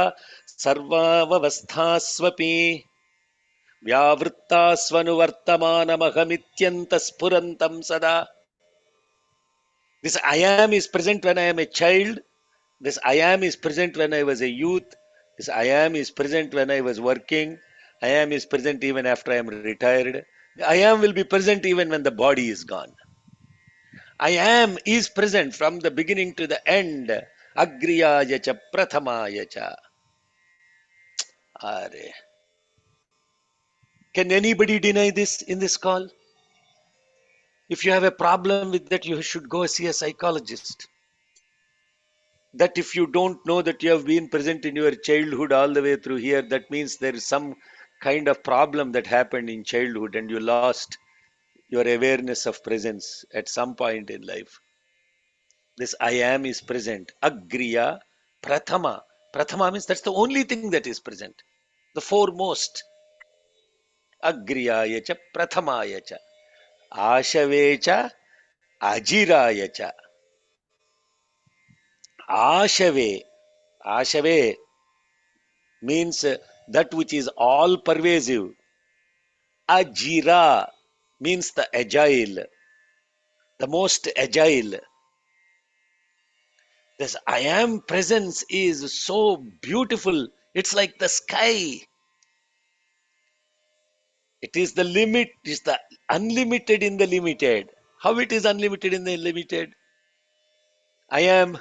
सर्वावस्थास्वपि व्यावृत्तास्वनुवर्तमानमहमित्यन्तस्फुरन्तं सदा. This I am is present when I am a child. This I am is present when I was a youth. This I am is present when I was working. I am is present even after I am retired. I am will be present even when the body is gone. I am is present from the beginning to the end. Agriyaya cha prathamaya cha. Are. Can anybody deny this in this call? If you have a problem with that, you should go see a psychologist. That if you don't know that you have been present in your childhood all the way through here, that means there is some kind of problem that happened in childhood and you lost your awareness of presence at some point in life. This I am is present. Agriya Prathama. Prathama means that's the only thing that is present. The foremost. Agriyaya cha Prathamaya cha. Ashave cha Ajiraya cha. Ashave. Ashave means that which is all pervasive. Ajira means the agile, the most agile. This I am presence is so beautiful. It's like the sky. It is the limit, it is the unlimited in the limited. How it is unlimited in the limited? I am,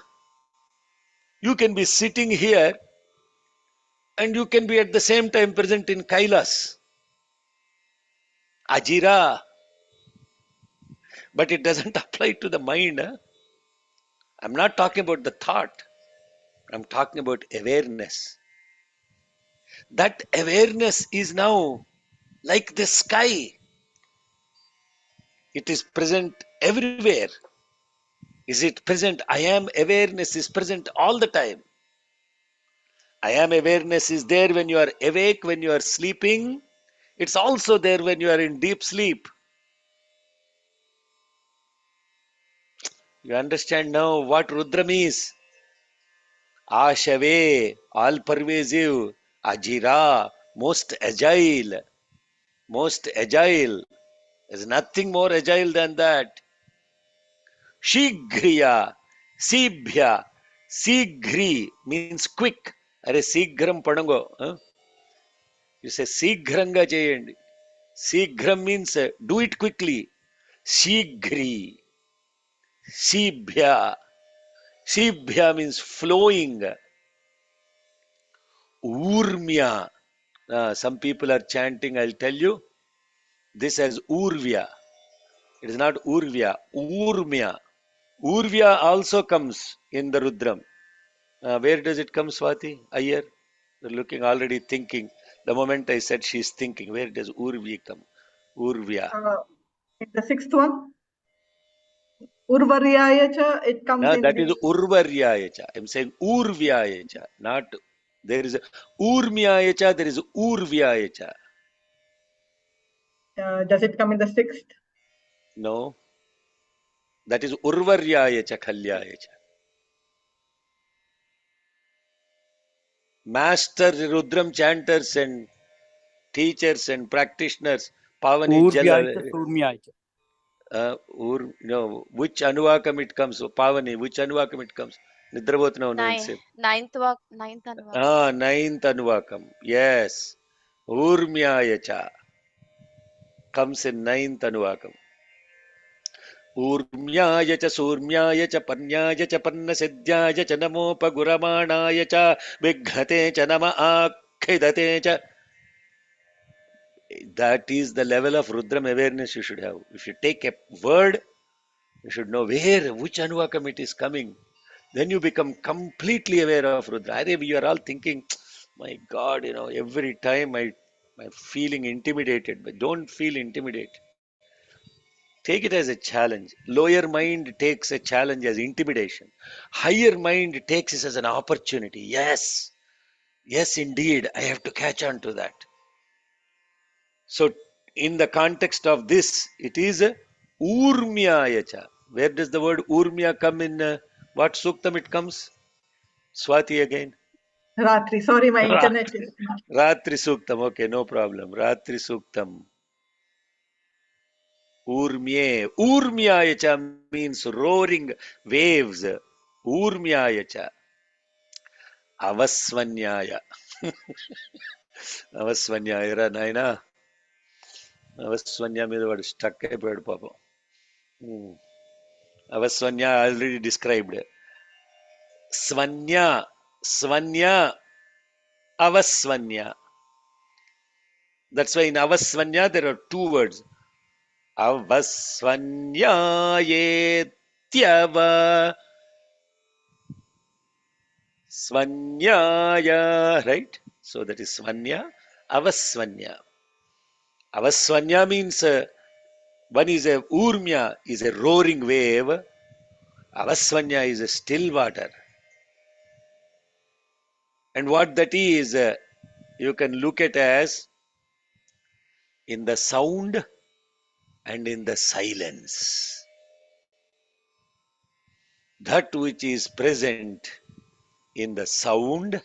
you can be sitting here and you can be at the same time present in Kailas, Ajira, but it doesn't apply to the mind. Huh? I'm not talking about the thought, I'm talking about awareness. That awareness is now like the sky, it is present everywhere. Is it present? I am awareness is present all the time. I am awareness is there when you are awake, when you are sleeping. It's also there when you are in deep sleep. You understand now what Rudra means? Ashave, all pervasive, Ajira, most agile, most agile. There's nothing more agile than that. Shigriya, Sibhya, Sigri means quick. Are Sigram Padango. Huh? You say Sigranga Jayandi. Sigram means do it quickly. Shigri, Sibhya. Sibhya means flowing. Urmya. Some people are chanting, I'll tell you, this as Urvya. It is not Urvya, Urmya. Urvya also comes in the Rudram. Where does it come, Swati? Ayer? You're looking already thinking. The moment I said she's thinking, where does Urvi come? Urvya. The sixth one, Urvaryayacha, it comes Now in that is the... Urvaryayacha. I'm saying Urvyayacha, not there is a Urmyayacha, there is Urvyayacha. Does it come in the sixth? No, that is Urvaryayacha Kalyayacha. Master Rudram chanters and teachers and practitioners, Pavani Urvyaycha, Jala. Surmyaycha. No, which Anuvakam it comes? Pavani, which Anuvakam it comes? Nidrabotna Ninth Anuvak. ninth Anuvakam. Yes. Urmyayacha comes in ninth Anuvakam. ऊर्म्याय च सूर्म्याय च पर्ण्याय च पर्णसिद्ध्याय च नमोपगुरमाणाय च विघ्नते च नम आखिदते च. That is the level of Rudram awareness you should have. If you take a word, you should know which Anuvakam it is coming. Then you become completely aware of Rudra. You are all thinking, my God, every time I'm feeling intimidated. But don't feel intimidated. Take it as a challenge. Lower mind takes a challenge as intimidation. Higher mind takes it as an opportunity. Yes, yes, indeed, I have to catch on to that. So, in the context of this, it is Urmyayacha. Where does the word Urmya come in? What suktam it comes? Swati again. Ratri. Sorry, my internet is... Ratri suktam. Okay, no problem. Ratri suktam. Urmye. Urmyayacha means roaring waves. Urmyayacha. Avasvanyaya. Avasvanyaya ra naina. Avasvanya మీద వాడు stuck అయిపోయాడు పాపం. Avasvanya already described. Svanya. Svanya. Avasvanya. That's why in Avasvanya there are two words. Avasvanyayetyava Svanyaya, right? So that is Svanya, Avasvanya. Avasvanya means one is a Urmya, is a roaring wave. Avasvanya is a still water. And what that is, you can look at as in the sound and in the silence. That which is present in the sound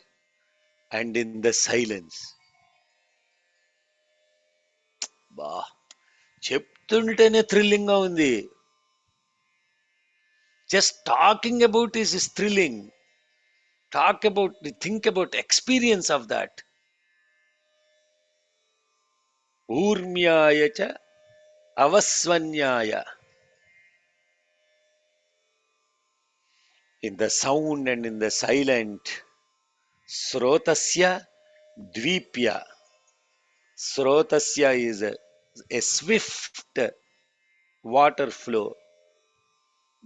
and in the silence. బా చెప్తుంటేనే thrilling గా ఉంది. Just talking about is thrilling. Think about experience of that. Urmyaya cha avasvanyaya. In the sound and in the silent. Srotasya dvipya. Srotasya is a swift water flow.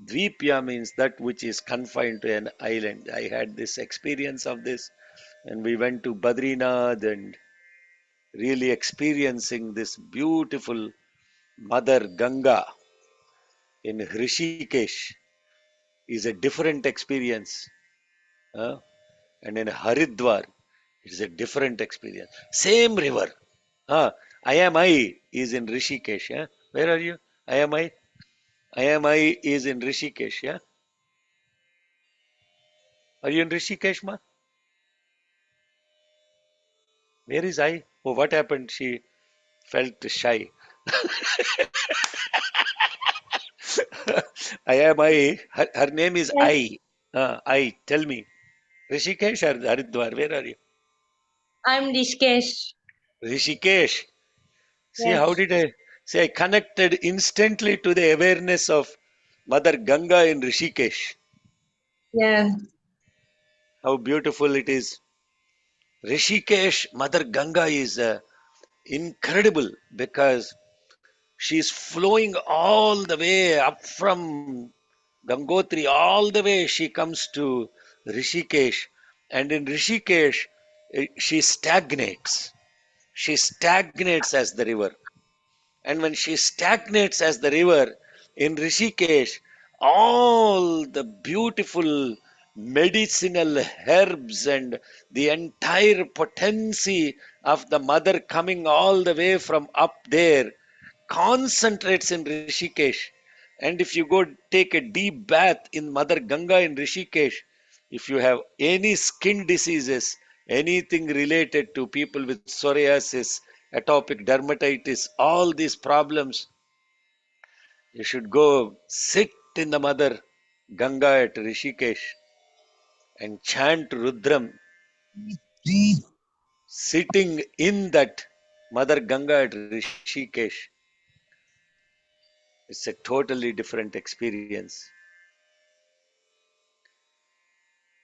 Dvipya means that which is confined to an island. I had this experience of this, and we went to Badrinath and really experiencing this beautiful Mother Ganga in Rishikesh is a different experience. And in Haridwar, it is a different experience. Same river. I is in Rishikesh. Where are you? I is in Rishikesh. Yeah? Are you in Rishikesh, ma? Where is I? Oh, what happened? She felt shy. Her name is Yes, I. Tell me. Rishikesh or Haridwar? Where are you? I'm Rishikesh. Rishikesh. See, how Yes, did I say? I connected instantly to the awareness of Mother Ganga in Rishikesh. yeah. How beautiful it is. Rishikesh, Mother Ganga is incredible because she is flowing all the way up from Gangotri, all the way she comes to Rishikesh. And in Rishikesh, she stagnates. she stagnates as the river. And when she stagnates as the river in Rishikesh, all the beautiful medicinal herbs and the entire potency of the mother coming all the way from up there concentrates in Rishikesh. And if you go take a deep bath in Mother Ganga in Rishikesh, if you have any skin diseases, anything related to people with psoriasis, atopic dermatitis, all these problems, you should go sit in the Mother Ganga at Rishikesh and chant Rudram, sitting in that Mother Ganga at Rishikesh. It's a totally different experience.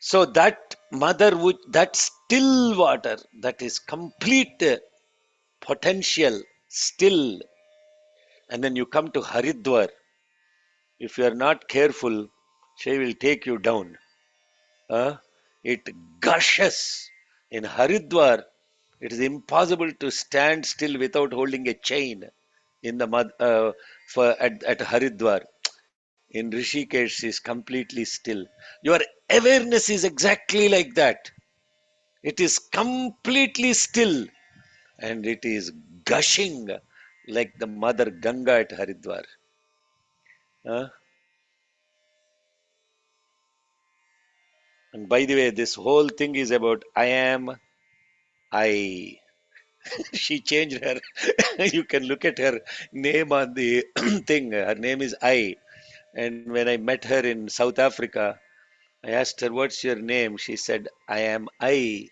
So that mother would, that still water, that is complete potential, still. And then you come to Haridwar. If you are not careful, she will take you down. It gushes. In Haridwar, it is impossible to stand still without holding a chain in the at Haridwar. In Rishikesh is completely still. Your awareness is exactly like that. It is completely still and it is gushing like the mother Ganga at Haridwar. Uh, and by the way, this whole thing is about I am, I. She changed her. You can look at her name on the thing. Her name is I. And when I met her in South Africa, I asked her, "What's your name?" She said, "I am I."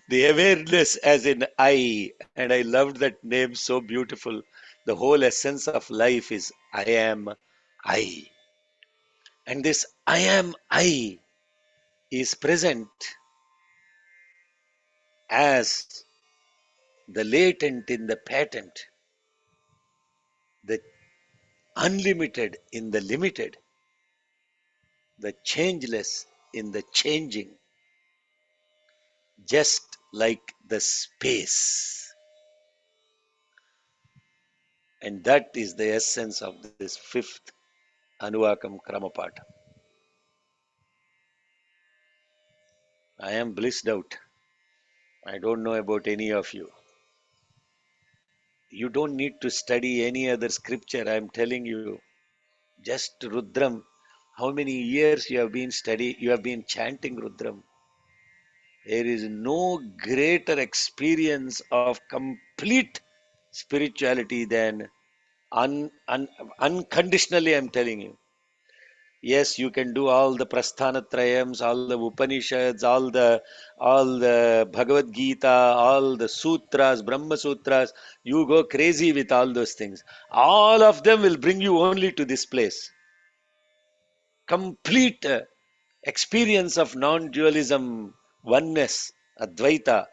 The awareness as in I, and I loved that name, so beautiful. The whole essence of life is I am I. And this I am I is present as the latent in the patent, the unlimited in the limited, the changeless in the changing, just like the space. And that is the essence of this fifth Anuvakam Kramapat. I am blissed out. I don't know about any of you. You don't need to study any other scripture. I am telling you, just Rudram. How many years you have been chanting Rudram. There is no greater experience of complete spirituality than unconditionally, I'm telling you. Yes, you can do all the Prasthanatrayams, all the Upanishads, all the Bhagavad Gita, all the sutras, Brahma Sutras. You go crazy with all those things. All of them will bring you only to this place. Complete experience of non-dualism, oneness, Advaita,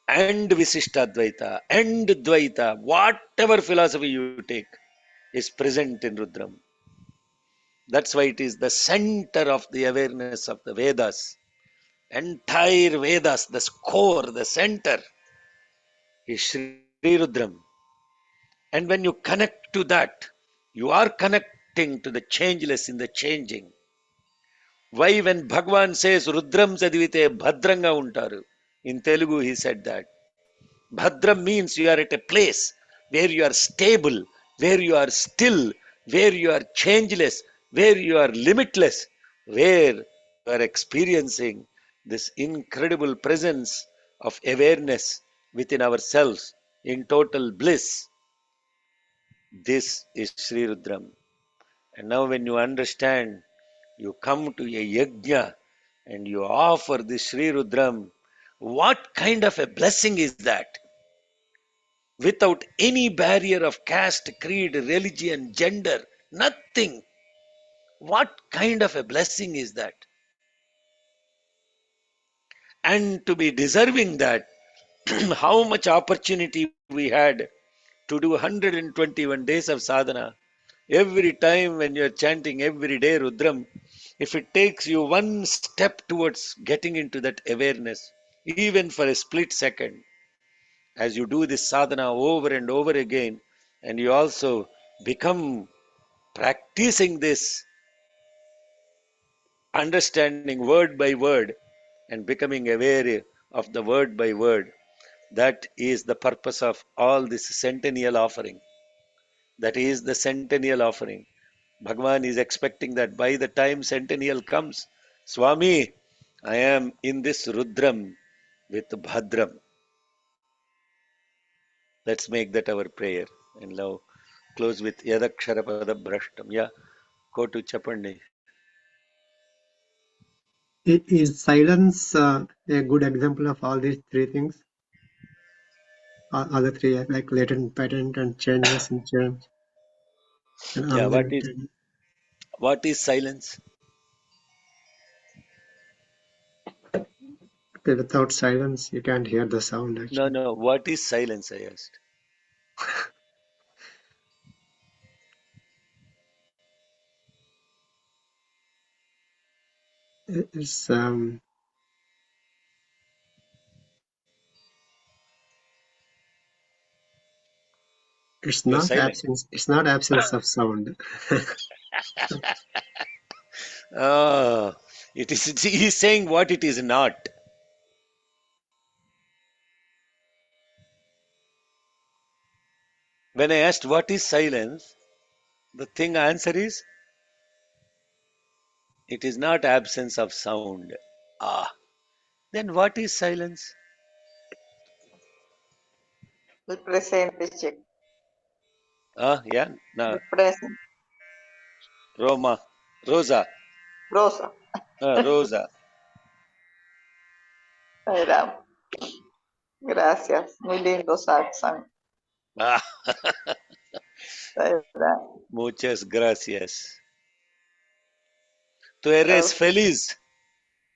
and Visishtadvaita, and Dvaita, whatever philosophy you take, is present in Rudram. That's why it is the center of the awareness of the Vedas. Entire Vedas, the core, the center is Sri Rudram. And when you connect to that, you are connecting to the changeless in the changing. Why when Bhagwan says Rudram Chadivite Bhadrangga untaru, in Telugu he said that. Bhadram means you are at a place where you are stable, where you are still, where you are changeless, where you are limitless, where you are experiencing this incredible presence of awareness within ourselves in total bliss. This is Sri Rudram. And now, when you understand, you come to a yajna and you offer this Sri Rudram. What kind of a blessing is that? Without any barrier of caste, creed, religion, gender, nothing. What kind of a blessing is that? And to be deserving that, how much opportunity we had to do 121 days of sadhana. Every time when you are chanting every day Rudram, if it takes you one step towards getting into that awareness, even for a split second, as you do this sadhana over and over again, and you also become practicing this understanding word by word and becoming aware of the word by word, that is the purpose of all this centennial offering. That is the centennial offering. Bhagavan is expecting that by the time centennial comes, Swami, I am in this Rudram with Bhadram. Let's make that our prayer. And now close with Yadaksharapada Brashtam. Yeah, go to Chapandi. Is silence a good example of all these three things? Other three, like latent, patent, and changeless and change, and Yeah, unlimited. what is silence? Okay, without silence, you can't hear the sound No, actually. no. What is silence? I asked. It's it's You're not silent. absence. It's not absence of sound. Ah, it is. He's saying what it is not. When I asked what is silence, the thing answer is it is not absence of sound. Ah, then what is silence? El presente, check. Ah, yeah, El no, present. Rosa, Rosa. Rosa. Era. Gracias. Muy lindo satsang. Ah, Era. muchas gracias. Tú eres feliz,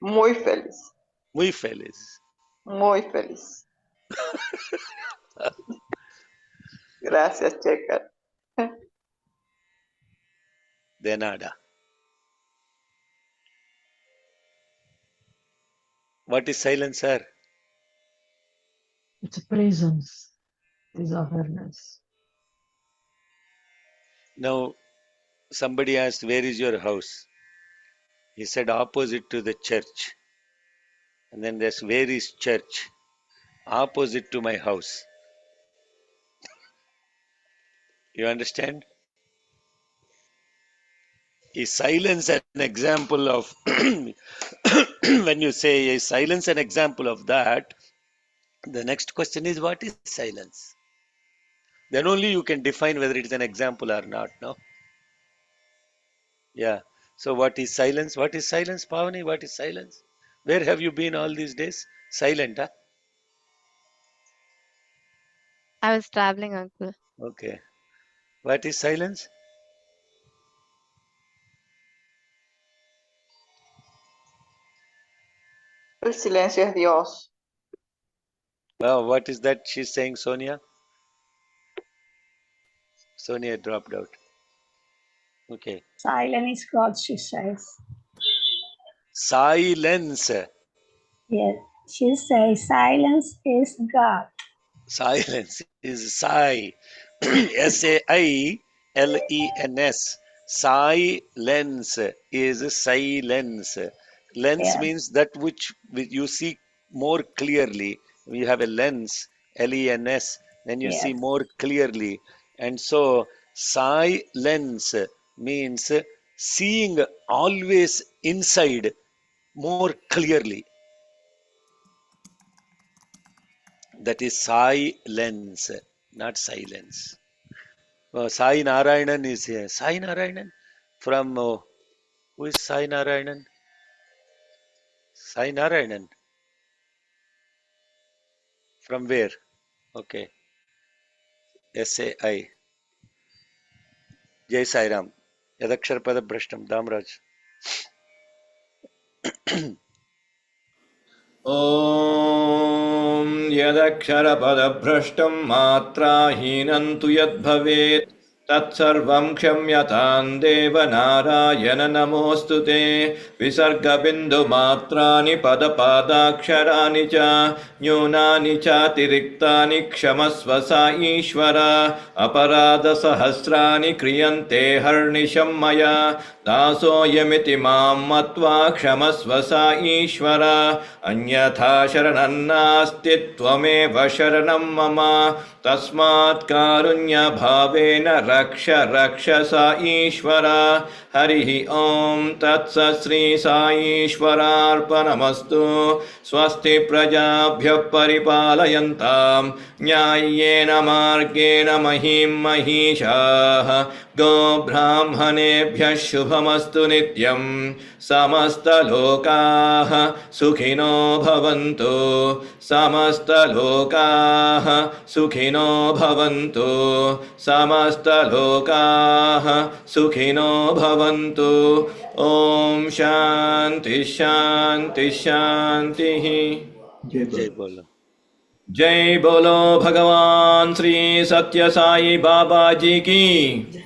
Muy feliz. muy feliz. Muy feliz. Gracias, Checker. De nada. What is silence, sir? It's a presence, is awareness. Now, somebody asked, where is your house? He said, opposite to the church. And then there's, where is church? Opposite to my house. You understand? Is silence an example of, when you say is silence an example of that, the next question is, what is silence? Then only you can define whether it is an example or not, no? Yeah. So what is silence? What is silence, Pavani? What is silence? Where have you been all these days? Silent, huh? I was traveling, uncle. Okay. What is silence? El silencio es Dios. Well, what is that she's saying, Sonia? Sonia dropped out. Okay. Silence is God, she says. Silence. Yes, she says silence is God. Silence is Sai. Sailens. Silence is silence. Lens Yes, means that which you see more clearly. You have a lens, lens, then you see yes, more clearly. And so, silence means seeing always inside more clearly. That is silence, not silence. Sai Narayanan is here. Sai Narayanan from who is Sai Narayanan? Sai Narayanan from where? Okay, SAI. Jai Sai Ram. Yadakshar Pada Brashtam. Damraj. ॐ यदक्षरपदभ्रष्टं मात्राहीनं तु यद्भवेत् तत्सर्वं क्षम्यतां देव नारायण नमोऽस्तु ते विसर्गबिन्दुमात्राणि पदपादाक्षराणि च न्यूनानि चातिरिक्तानि क्षमस्व सा ईश्वर अपराधसहस्राणि क्रियन्ते हर्निशं मया दासोऽयमिति मां मत्वा क्षमस्व सा ईश्वर अन्यथा शरणं नास्ति त्वमेव शरणं मम तस्मात् कारुण्यभावेन रक्ष रक्ष सा ईश्वर हरिः ॐ तत्सत् श्री साईश्वरार्पणमस्तु स्वस्ति प्रजाभ्यः परिपालयन्तां न्याय्येन मार्गेण महीं महिषाः गोब्राह्मणेभ्यः शुभमस्तु नित्यं समस्तलोकाः सुखिनो भवन्तु समस्तलोकाः सुखिनो भवन्तु समस्तलोकाः सुखिनो भवन्तु ॐ शान्ति शान्ति शान्तिः जय बोलो जय बोलो भगवान श्री सत्य साई बाबा जी की